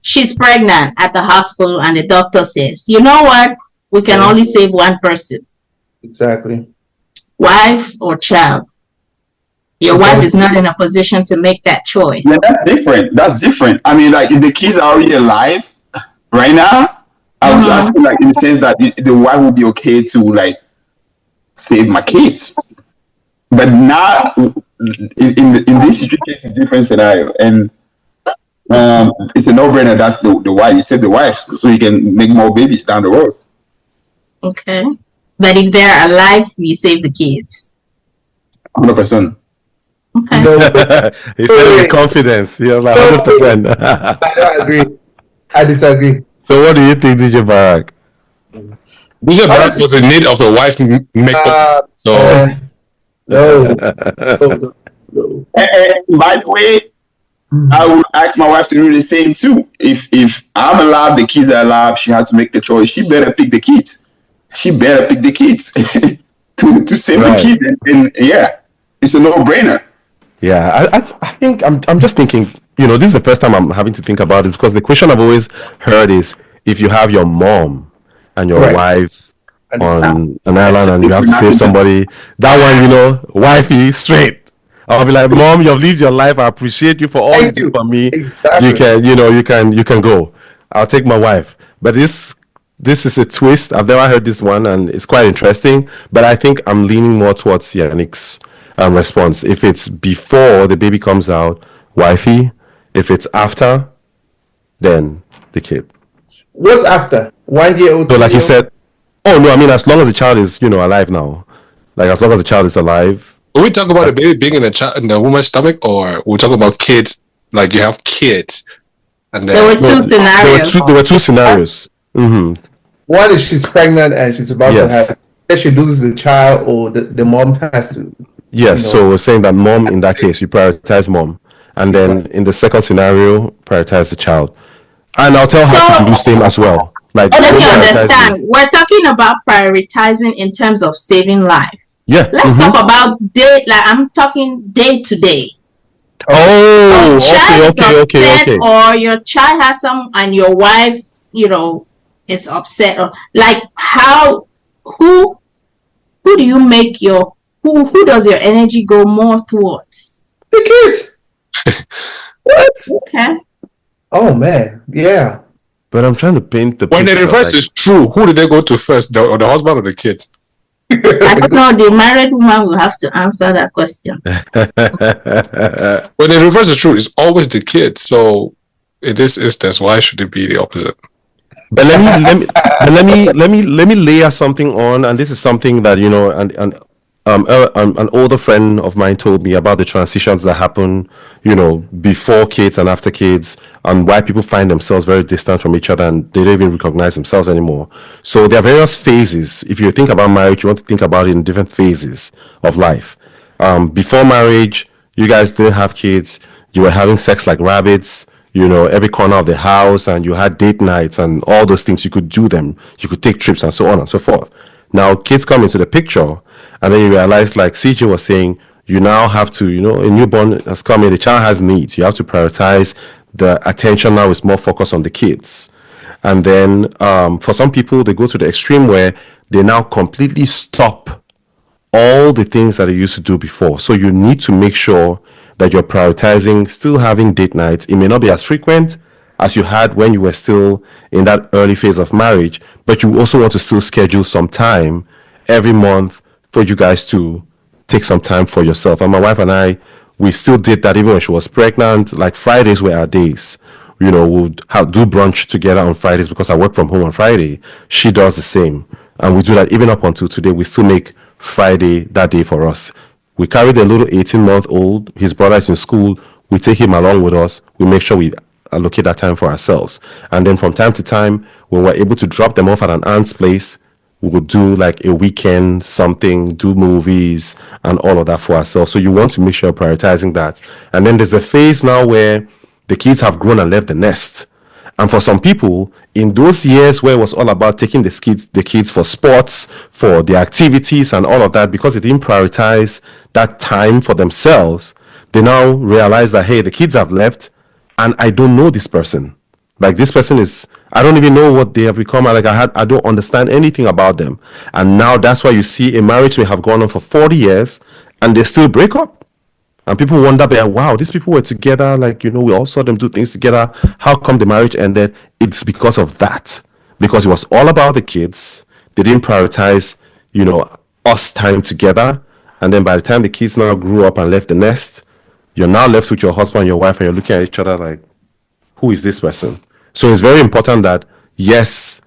she's pregnant at the hospital and the doctor says, you know what, we can only save one person. Exactly. Wife or child. Your wife is not in a position to make that choice. Yeah, that's different. I mean, like, if the kids are already alive right now, I was asking, like, in the sense that the wife would be okay to, like, save my kids. But now, in this situation, it's a different scenario. And it's a no-brainer that the wife, you save the wife so you can make more babies down the road. Okay. But if they're alive, you save the kids. 100%. Okay. He said it with confidence. He was like 100%. I agree. I disagree. So what do you think, DJ Barak? DJ Barak was in need of a wife makeup. No. And by the way, I would ask my wife to do the same too. If I'm alive, the kids are alive, she has to make the choice. She better pick the kids. She better pick the kids to save the kids. And yeah, it's a no-brainer. Yeah, I think I'm just thinking, this is the first time I'm having to think about it, because the question I've always heard is, if you have your mom and your wife on an island and you have to save somebody. That one, wifey, straight. I'll be like, Mom, you've lived your life. I appreciate you for all you do for me. Exactly. You can go. I'll take my wife. But this is a twist. I've never heard this one, and it's quite interesting. But I think I'm leaning more towards Yannick's response. If it's before the baby comes out, wifey. If it's after, then the kid. What's after 1 year old? So, like he said, oh no, I mean, as long as the child is, alive now, like as long as the child is alive. Are we talking about a baby being in the woman's stomach, or we're talking about kids? Like you have kids, and then There were two scenarios. There were two scenarios. Mm-hmm. One is she's pregnant and she's about to have. She loses the child, or the mom has to. Yes, so we're saying that mom, in that case, you prioritize mom, and then in the second scenario, prioritize the child. And I'll tell her to do the same as well. Like, let me understand. We're talking about prioritizing in terms of saving life. Yeah. Let's talk about day. Like I'm talking day to day. Oh, okay. Or your child has some, and your wife, is upset. Or like how? Who do you make your? Who does your energy go more towards? The kids. What? Okay. Oh man, yeah. But I'm trying to paint the when the reverse is true, who did they go to first, the husband or the kids? I don't know. The married woman will have to answer that question. When the reverse is true, it's always the kids. So in this instance, why should it be the opposite? But let me layer something on, and this is something that an older friend of mine told me about the transitions that happen, before kids and after kids, and why people find themselves very distant from each other and they don't even recognize themselves anymore. So there are various phases. If you think about marriage, you want to think about it in different phases of life. Before marriage, you guys didn't have kids. You were having sex like rabbits, every corner of the house, and you had date nights and all those things. You could do them. You could take trips and so on and so forth. Now, kids come into the picture, and then you realize, like CJ was saying, you now have to, a newborn has come in, the child has needs. You have to prioritize. The attention now is more focused on the kids. And then for some people, they go to the extreme where they now completely stop all the things that they used to do before. So you need to make sure that you're prioritizing still having date nights. It may not be as frequent as you had when you were still in that early phase of marriage, but you also want to still schedule some time every month for you guys to take some time for yourself. And my wife and I, we still did that even when she was pregnant. Like Fridays were our days. We'd do brunch together on Fridays because I work from home on Friday. She does the same. And we do that even up until today. We still make Friday that day for us. We carried a little 18-month-old. His brother is in school. We take him along with us. We make sure we allocate that time for ourselves. And then from time to time, when we're able to drop them off at an aunt's place, we would do like a weekend something, do movies and all of that for ourselves. So you want to make sure you're prioritizing that. And then there's a phase now where the kids have grown and left the nest. And for some people, in those years where it was all about taking the kids for sports, for the activities and all of that, because they didn't prioritize that time for themselves, they now realize that, hey, the kids have left and I don't know this person. Like this person I don't even know what they have become. I don't understand anything about them. And now that's why you see a marriage may have gone on for 40 years and they still break up. And people wonder, wow, these people were together. We all saw them do things together. How come the marriage ended? It's because of that. Because it was all about the kids. They didn't prioritize, us time together. And then by the time the kids now grew up and left the nest, you're now left with your husband and your wife and you're looking at each other like, who is this person? So it's very important that, yes,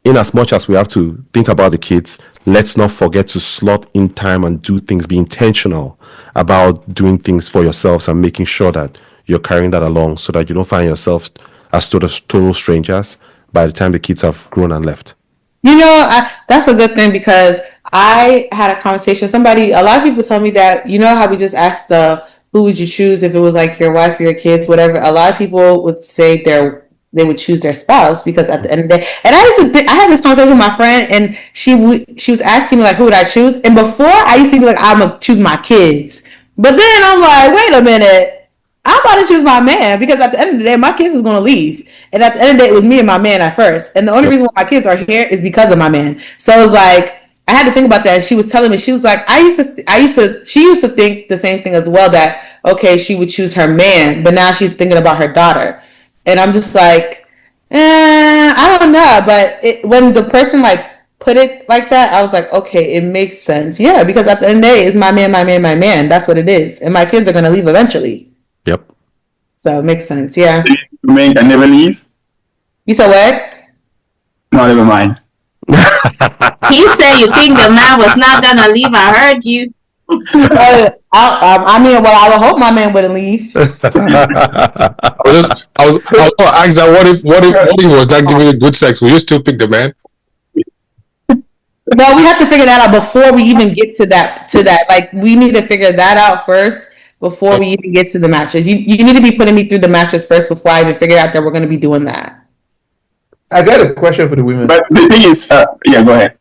in as much as we have to think about the kids, let's not forget to slot in time and do things, be intentional about doing things for yourselves and making sure that you're carrying that along so that you don't find yourself as total strangers by the time the kids have grown and left. That's a good thing because I had a conversation. A lot of people tell me that, how we just asked who would you choose if it was like your wife or your kids, whatever. A lot of people would say they would choose their spouse because at the end of the day, and I had this conversation with my friend and she was asking me like, who would I choose? And before I used to be like, I'm going to choose my kids. But then I'm like, wait a minute, I'm about to choose my man because at the end of the day, my kids is going to leave. And at the end of the day, it was me and my man at first. And the only reason why my kids are here is because of my man. So it was like, I had to think about that. And she was telling me, she was like, she used to think the same thing as well, that, okay, she would choose her man, but now she's thinking about her daughter. And I'm just like, I don't know. But when the person like put it like that, I was like, okay, it makes sense. Yeah, because at the end of the day, it's my man, my man, my man. That's what it is. And my kids are going to leave eventually. Yep. So it makes sense. Yeah. Men can never leave? You said what? No, never mind. He said you think the man was not gonna leave. I heard you. I mean, well, I would hope my man wouldn't leave. I was going to ask that. What if he was not giving you good sex? Will you still pick the man? Well, we have to figure that out before we even get to that. Like, we need to figure that out first before we even get to the matches. You need to be putting me through the matches first before I even figure out that we're going to be doing that. I got a question for the women. But the thing is, yeah, go ahead.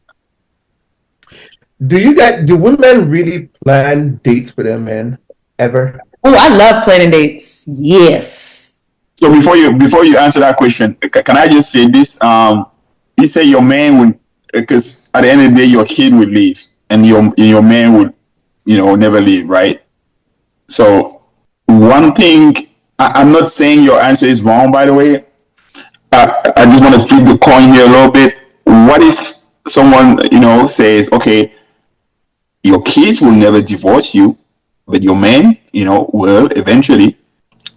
Do women really plan dates for their men ever? Oh, I love planning dates. Yes. So before you answer that question, can I just say this? You say your man would, because at the end of the day, your kid would leave, and your man would, never leave, right? So one thing, I'm not saying your answer is wrong, by the way. I just want to flip the coin here a little bit. What if someone, says, okay, your kids will never divorce you, but your man, will eventually.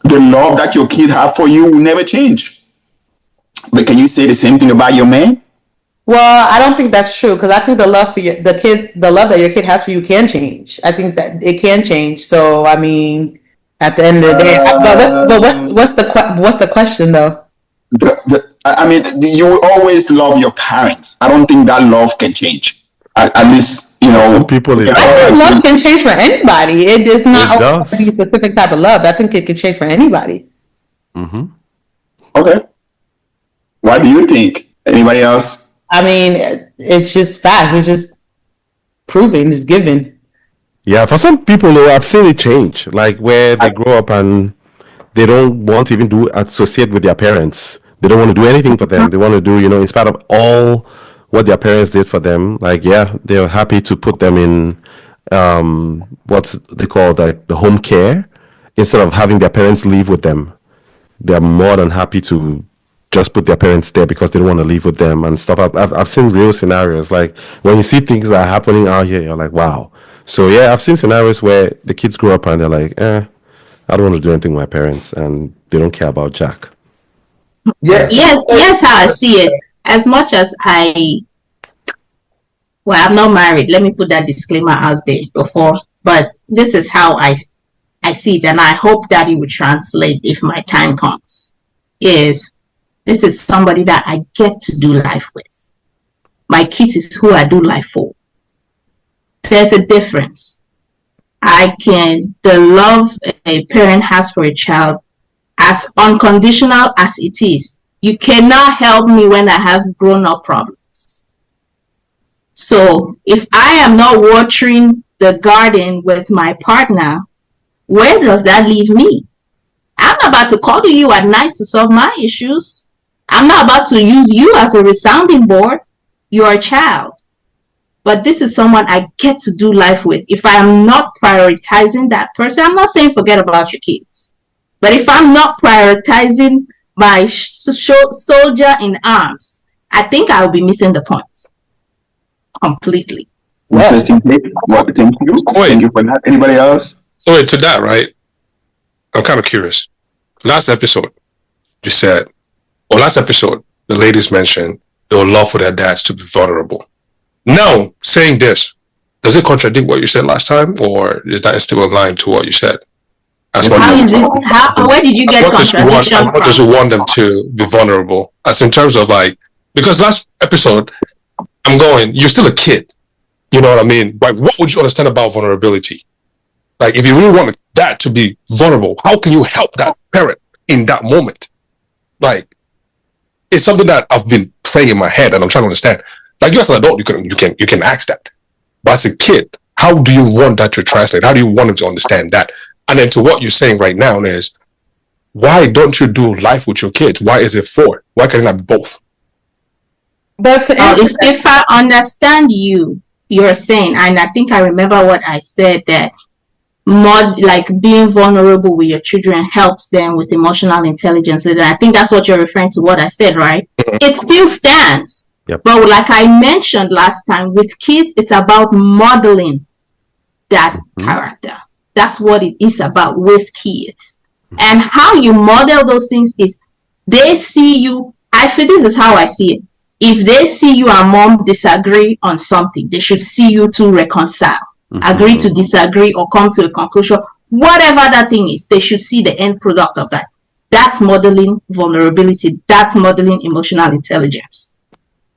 The love that your kid have for you will never change. But can you say the same thing about your man? Well, I don't think that's true, because I think the love for the love that your kid has for you can change. I think that it can change. So, I mean, at the end of the day, what's the question though? You will always love your parents. I don't think that love can change. At least, some people. I think love can change for anybody. It is not a specific type of love. I think it can change for anybody. Mm-hmm. Okay. What do you think? Anybody else? I mean, it's just facts. It's just proven. It's given. Yeah, for some people, though, I've seen it change. Like where they grow up and they don't want to even associate with their parents. They don't want to do anything for them. They want to do, in spite of all what their parents did for them. Like, yeah, they're happy to put them in what's they call the home care instead of having their parents live with them. They're more than happy to just put their parents there because they don't want to live with them and stuff. I've seen real scenarios. Like when you see things that are happening out here, you're like, wow. So yeah, I've seen scenarios where the kids grow up and they're like, I don't want to do anything with my parents, and they don't care about Jack. Yeah. Yes, how I see it. As much as I'm not married. Let me put that disclaimer out there before. But this is how I see it, and I hope that it will translate if my time comes. This is somebody that I get to do life with. My kids is who I do life for. There's a difference. The love a parent has for a child, as unconditional as it is, you cannot help me when I have grown-up problems. So if I am not watering the garden with my partner, where does that leave me? I'm not about to call you at night to solve my issues. I'm not about to use you as a resounding board. You're a child. But this is someone I get to do life with. If I am not prioritizing that person, I'm not saying forget about your kids. But if I'm not prioritizing my soldier in arms, I think I'll be missing the point completely. Interesting. Thank you. Thank you for that. Anybody else? So to that, right? I'm kind of curious. Last episode, the ladies mentioned they would love for their dads to be vulnerable. Now, saying this, does it contradict what you said last time, or is that still in line to what you said? Where did you get contradiction from? As much as you want them to be vulnerable, as in terms of because last episode, you're still a kid. You know what I mean? Like, what would you understand about vulnerability? Like, if you really want that to be vulnerable, how can you help that parent in that moment? Like, it's something that I've been playing in my head, and I'm trying to understand. Like, you as an adult, you can ask that, but as a kid, how do you want that to translate? How do you want them to understand that? And then to what you're saying right now is, why don't you do life with your kids? Why is it 4? Why can it not be both? But to answer if I understand you, you're saying, and I think I remember what I said, that more like being vulnerable with your children helps them with emotional intelligence. And I think that's what you're referring to, what I said, right? It still stands. Yep. But like I mentioned last time, with kids, it's about modeling that character. That's what it is about with kids. And how you model those things is they see you. I feel this is how I see it. If they see you and mom disagree on something, they should see you to reconcile, agree to disagree, or come to a conclusion. Whatever that thing is, they should see the end product of that. That's modeling vulnerability. That's modeling emotional intelligence.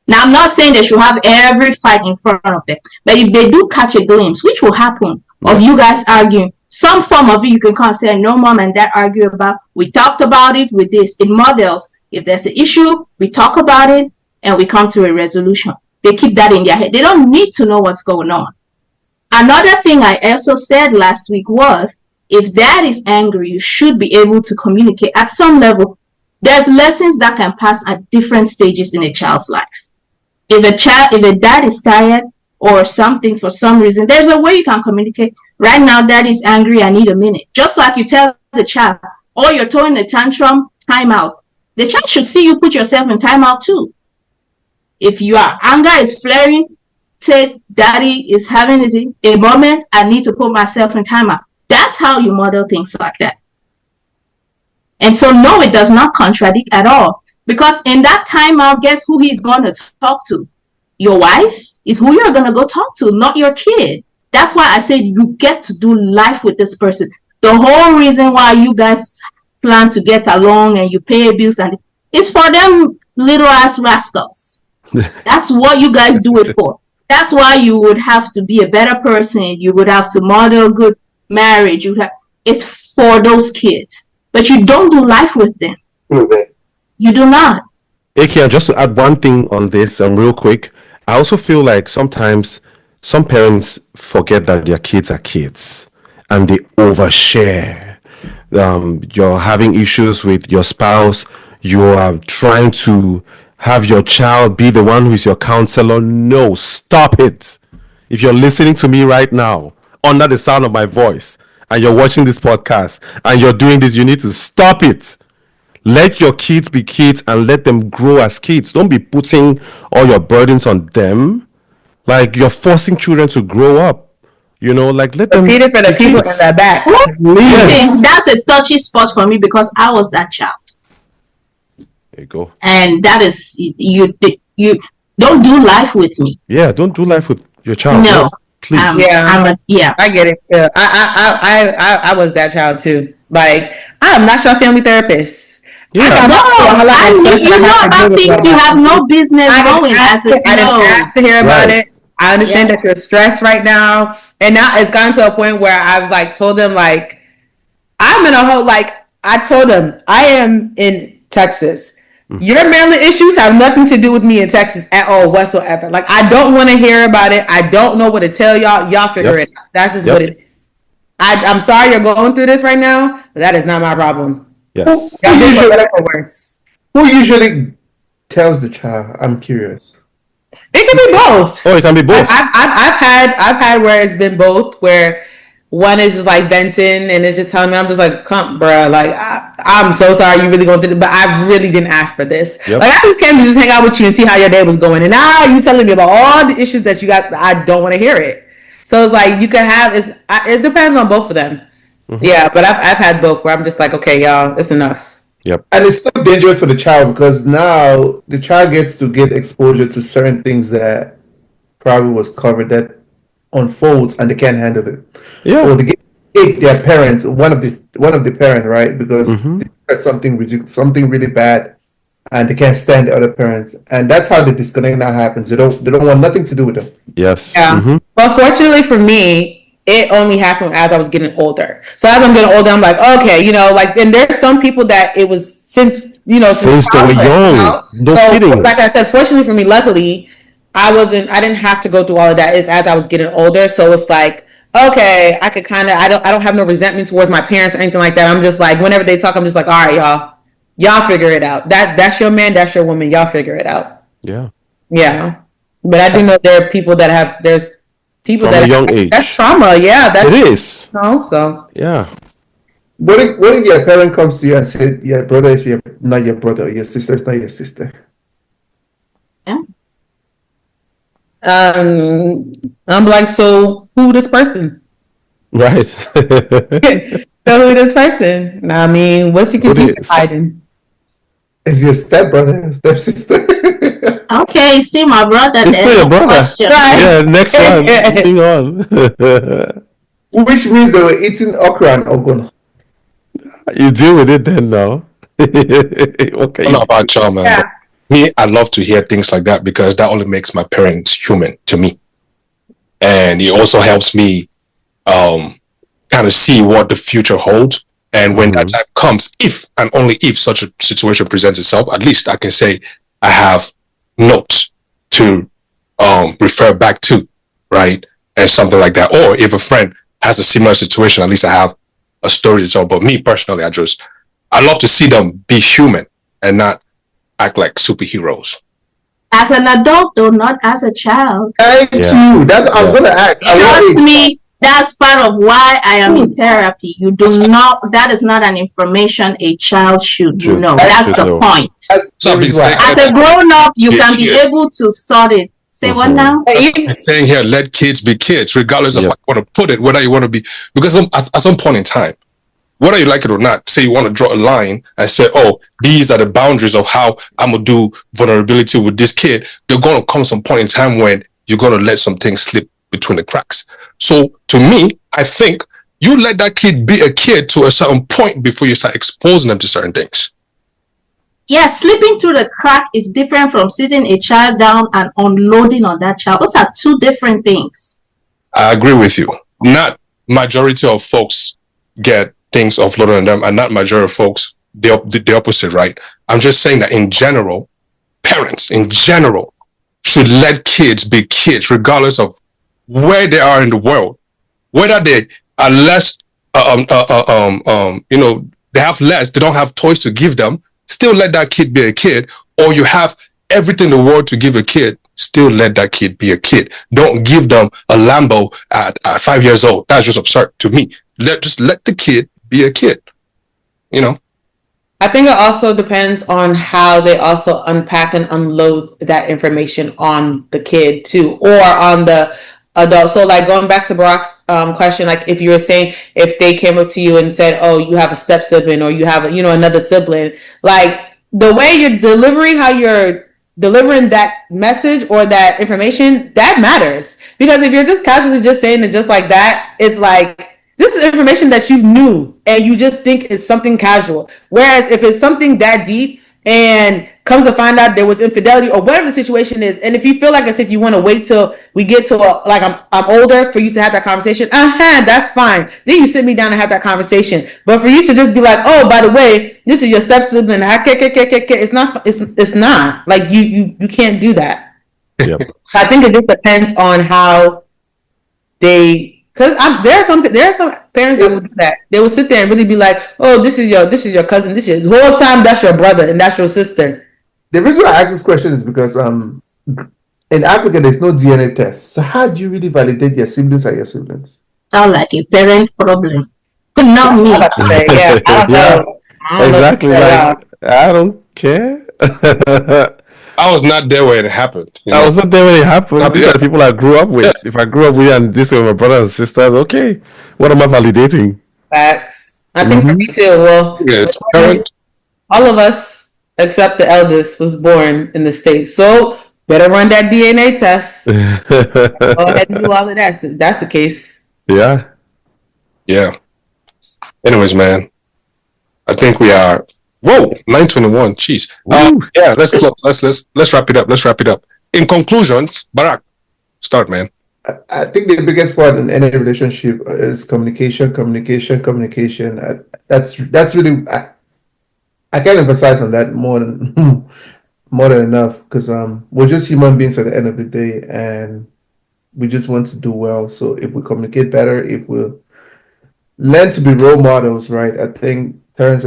Now, I'm not saying they should have every fight in front of them, but if they do catch a glimpse, which will happen, of you guys arguing, some form of it you can come and say, no, mom and dad argue about, we talked about it with this. It models, if there's an issue, we talk about it, and we come to a resolution. They keep that in their head. They don't need to know what's going on. Another thing I also said last week was, if dad is angry, you should be able to communicate at some level. There's lessons that can pass at different stages in a child's life. If a dad is tired or something for some reason, there's a way you can communicate. Right now, dad is angry, I need a minute. Just like you tell the child, or you're throwing a tantrum, time out. The child should see you put yourself in timeout too. If your anger is flaring, say, daddy is having a moment, I need to put myself in timeout. That's how you model things like that. And so, no, it does not contradict at all. Because in that timeout, guess who he's going to talk to? Your wife is who you're going to go talk to, not your kid. That's why I said you get to do life with this person. The whole reason why you guys plan to get along and you pay bills, and it's for them little ass rascals. That's what you guys do it for. That's why you would have to be a better person. You would have to model good marriage. It's for those kids. But you don't do life with them. You do not. Akia, just to add one thing on this, real quick, I also feel like sometimes some parents forget that their kids are kids and they overshare. You're having issues with your spouse. You are trying to have your child be the one who is your counselor. No, stop it. If you're listening to me right now, under the sound of my voice, and you're watching this podcast, and you're doing this, you need to stop it. Let your kids be kids and let them grow as kids. Don't be putting all your burdens on them. Like, you're forcing children to grow up. You know, like, let them. Repeat it for the people in the back. Yes. That's a touchy spot for me because I was that child. There you go. And that is, you don't do life with me. Yeah, don't do life with your child. No. Please. I get it. I was that child too. Like, I am not your family therapist. Yeah. You know about things you have no business knowing. I didn't ask to hear about it. I understand that you're stressed right now, and now it's gotten to a point where I've like told them like I'm in a whole like I told them I am in Texas. Your Maryland issues have nothing to do with me in Texas at all whatsoever. Like, I don't want to hear about it. I don't know what to tell y'all. Y'all figure it out. That's just what it is. I'm sorry you're going through this right now, but that is not my problem. Yes. Who usually tells the child? I'm curious. It can be both. Oh, it can be both. I've had where it's been both, where one is just like venting and it's just telling me, I'm just like, come, bruh, like, I'm so sorry you really going through this, but I really didn't ask for this. Yep. Like, I just came to just hang out with you and see how your day was going. And now you telling me about all the issues that you got. I don't want to hear it. So it's like, you can have, it depends on both of them. Mm-hmm. Yeah, but I've had both where I'm just like, okay, y'all, it's enough. Yep. And it's still dangerous for the child because now the child gets to get exposure to certain things that probably was covered that unfolds and they can't handle it. Yeah. Or they get their parents, one of the parent, right? Because they said something ridiculous, something really bad, and they can't stand the other parents, and that's how the disconnect now happens. They don't want nothing to do with them. Yes. Yeah. Mm-hmm. But fortunately for me, it only happened as I was getting older. So as I'm getting older, I'm like, okay, you know, like, and there's some people that it was since they were young. No kidding. Like I said, fortunately for me, luckily, I didn't have to go through all of that. It's as I was getting older. So it's like, okay, I could kind of, I don't have no resentment towards my parents or anything like that. I'm just like, whenever they talk, I'm just like, all right, y'all figure it out. That's your man, that's your woman. Y'all figure it out. Yeah. Yeah. But I do know there are people that have, there's people From that a young have, age. that's trauma. Yeah. That's, It is. so. Yeah. What if your parent comes to you and said, your brother is not your brother, your sister is not your sister? I'm like, so who this person? Right. So who this person? I mean, what's he keep hiding? Is your stepbrother, stepsister? Okay, see my brother. It's still your brother. Question. Right. Yeah, next one. Moving on. Which means they were eating okra and ogun. You deal with it then now. Okay. I don't know about y'all, man. Yeah. But me, I love to hear things like that because that only makes my parents human to me. And it also helps me kind of see what the future holds. And when that time comes, if and only if such a situation presents itself, at least I can say I have notes to refer back to, right? And something like that. Or if a friend has a similar situation, at least I have a story to tell. But me personally, I love to see them be human and not act like superheroes. As an adult, though, not as a child. Thank you. That's what I was going to ask. Trust me, that's part of why I am in therapy. You do not, that is not an information a child should know. That's the point. As a grown up, you can be able to sort it. Say what now? I'm saying here, let kids be kids, regardless of how you want to put it, whether you want to be, because at some point in time, whether you like it or not, say you want to draw a line and say, oh, these are the boundaries of how I'm going to do vulnerability with this kid. There's going to come some point in time when you're going to let some things slip between the cracks. So to me, I think you let that kid be a kid to a certain point before you start exposing them to certain things. Yeah, slipping through the crack is different from sitting a child down and unloading on that child. Those are two different things. I agree with you. Not majority of folks get things offloaded on them, and not majority of folks the opposite, right? I'm just saying that in general, parents in general should let kids be kids, regardless of where they are in the world, whether they are less, they have less, they don't have toys to give them. Still let that kid be a kid, or you have everything in the world to give a kid. Still let that kid be a kid. Don't give them a Lambo at 5 years old. That's just absurd to me. Just let the kid be a kid. I think it also depends on how they also unpack and unload that information on the kid too, or on the adult. So like going back to Brock's question, like if you were saying, if they came up to you and said, oh, you have a step sibling or you have another sibling, like the way you're delivering, how you're delivering that message or that information, that matters. Because if you're just casually just saying it just like that, it's like, this is information that you knew and you just think it's something casual. Whereas if it's something that deep and comes to find out there was infidelity or whatever the situation is, and if you feel like as if you want to wait till we get to I'm older for you to have that conversation, that's fine. Then you sit me down and have that conversation. But for you to just be like, oh, by the way, this is your step sibling, it's not like you can't do that. Yep. So I think it just depends on how they. Because there are some parents that will do that. They will sit there and really be like, "Oh, this is your cousin. The whole time that's your brother and that's your sister." The reason why I ask this question is because in Africa there's no DNA test. So how do you really validate your siblings are your siblings? Sound like a parent problem. Not me. Yeah, I don't know. Exactly. I don't care. I was not there when it happened. I was not there when it happened. These are the people I grew up with. If I grew up with and this were my brothers and sisters, okay. What am I validating? Facts. I think for me too. Well, yes, all of us except the eldest was born in the States. So better run that DNA test. Go ahead and do all of that. So that's the case. Yeah. Yeah. Anyways, man, I think we are. Whoa, 9:21. Jeez. Yeah, let's close. Let's wrap it up. In conclusions, Barack, start, man. I think the biggest part in any relationship is communication. That's really I can't emphasize on that more than enough because we're just human beings at the end of the day, and we just want to do well. So if we communicate better, if we learn to be role models, right? I think Terrence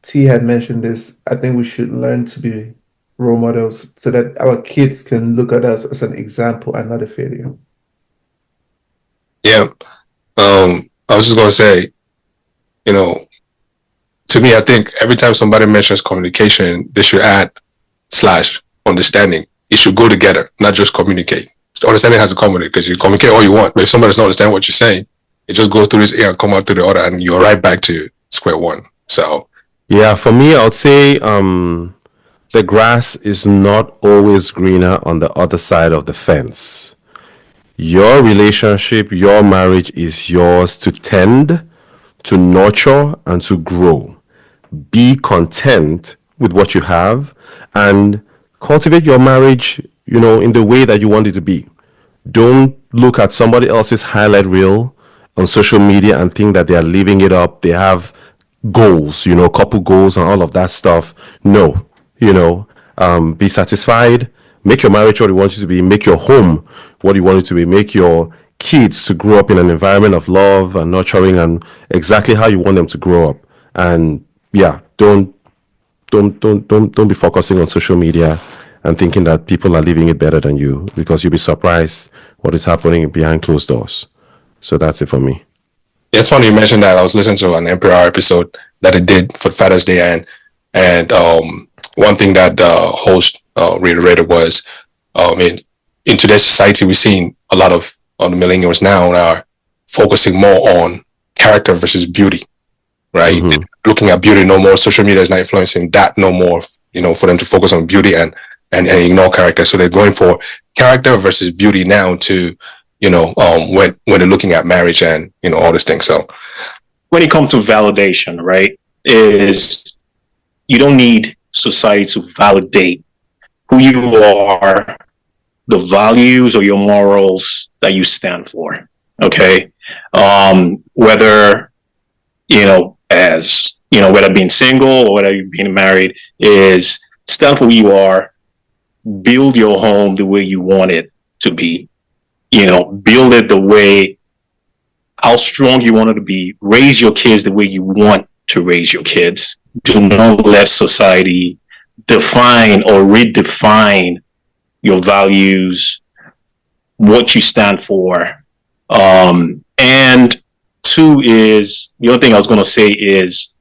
T had mentioned this. I think we should learn to be role models so that our kids can look at us as an example and not a failure. Yeah. I was just gonna say, you know, to me, I think every time somebody mentions communication, they should add / understanding. It should go together, not just communicate. Understanding has to come with it because you communicate all you want, but if somebody doesn't understand what you're saying, it just goes through this ear and come out through the other, and you're right back to square one. So Yeah, for me, I would say the grass is not always greener on the other side of the fence. Your relationship, your marriage is yours to tend, to nurture, and to grow. Be content with what you have and cultivate your marriage, in the way that you want it to be. Don't look at somebody else's highlight reel on social media and think that they are living it up. They have goals, couple goals and all of that stuff. No, be satisfied. Make your marriage what you want it to be. Make your home what you want it to be. Make your kids to grow up in an environment of love and nurturing and exactly how you want them to grow up. And yeah, don't be focusing on social media and thinking that people are living it better than you, because you'll be surprised what is happening behind closed doors. So that's it for me. it's funny you mentioned that. I was listening to an NPR episode that it did for Father's Day, and one thing that the host reiterated was, in today's society, we're seeing a lot of the millennials now are focusing more on character versus beauty, right? Mhm. Looking at beauty no more. Social media is not influencing that no more. For them to focus on beauty and ignore character. So they're going for character versus beauty now to, when they're looking at marriage and all these things. So when it comes to validation, right, is you don't need society to validate who you are, the values or your morals that you stand for. Okay. Whether, whether being single or whether you're being married, is stand for who you are, build your home the way you want it to be, build it the way, how strong you want it to be, raise your kids the way you want to raise your kids. Do not let society define or redefine your values, what you stand for. And two is, the other thing I was going to say is,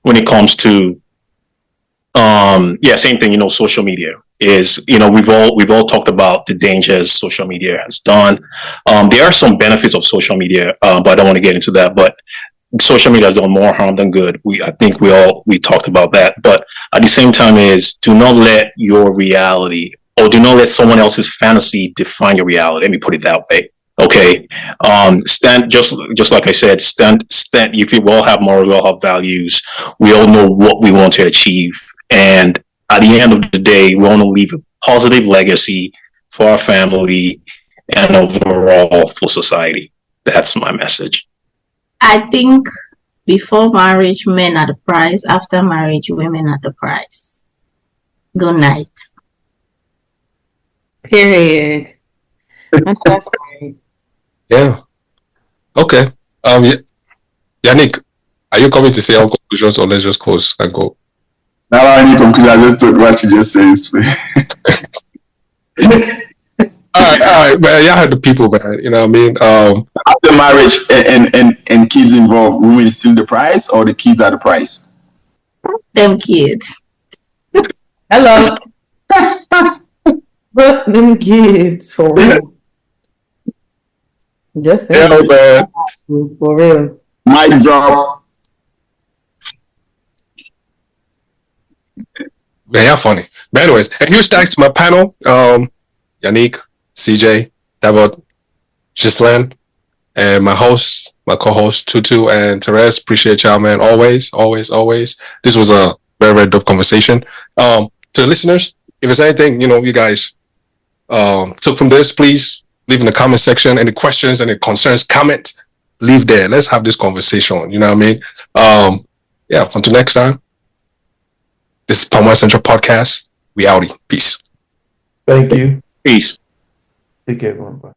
when it comes to, same thing, social media is, we've all talked about the dangers social media has done. There are some benefits of social media, but I don't want to get into that. But social media has done more harm than good. I think we talked about that. But at the same time is, do not let your reality, or do not let someone else's fantasy define your reality. Let me put it that way. Okay. Stand, just like I said, stand. If we all have morals, we all have values, we all know what we want to achieve. And at the end of the day, we want to leave a positive legacy for our family and overall for society. That's my message. I think before marriage, men are the prize. After marriage, women are the prize. Good night. Period. That's great. yeah, okay. Yannick, are you coming to say our conclusions, or let's just close and go? Now, any conclusion, I just told what you just said. All right, man. Y'all heard the people, man. You know what I mean? After marriage and kids involved, women is still the price, or the kids are the price? Them kids. Hello. But them kids, for real. Just saying. Man. For real. Mic drop. Man, y'all funny. But anyways, and huge thanks to my panel, Yannick, CJ, Davot, Ghislaine, and my hosts, my co-hosts, Tutu and Therese. Appreciate y'all, man. Always. This was a very, very dope conversation. To the listeners, if there's anything, you guys took from this, please leave in the comment section. Any questions, any concerns, comment, leave there. Let's have this conversation. You know what I mean? Until next time. This is Palm West Central Podcast. We outie. Peace. Thank you. Peace. Take care, everyone. Bye.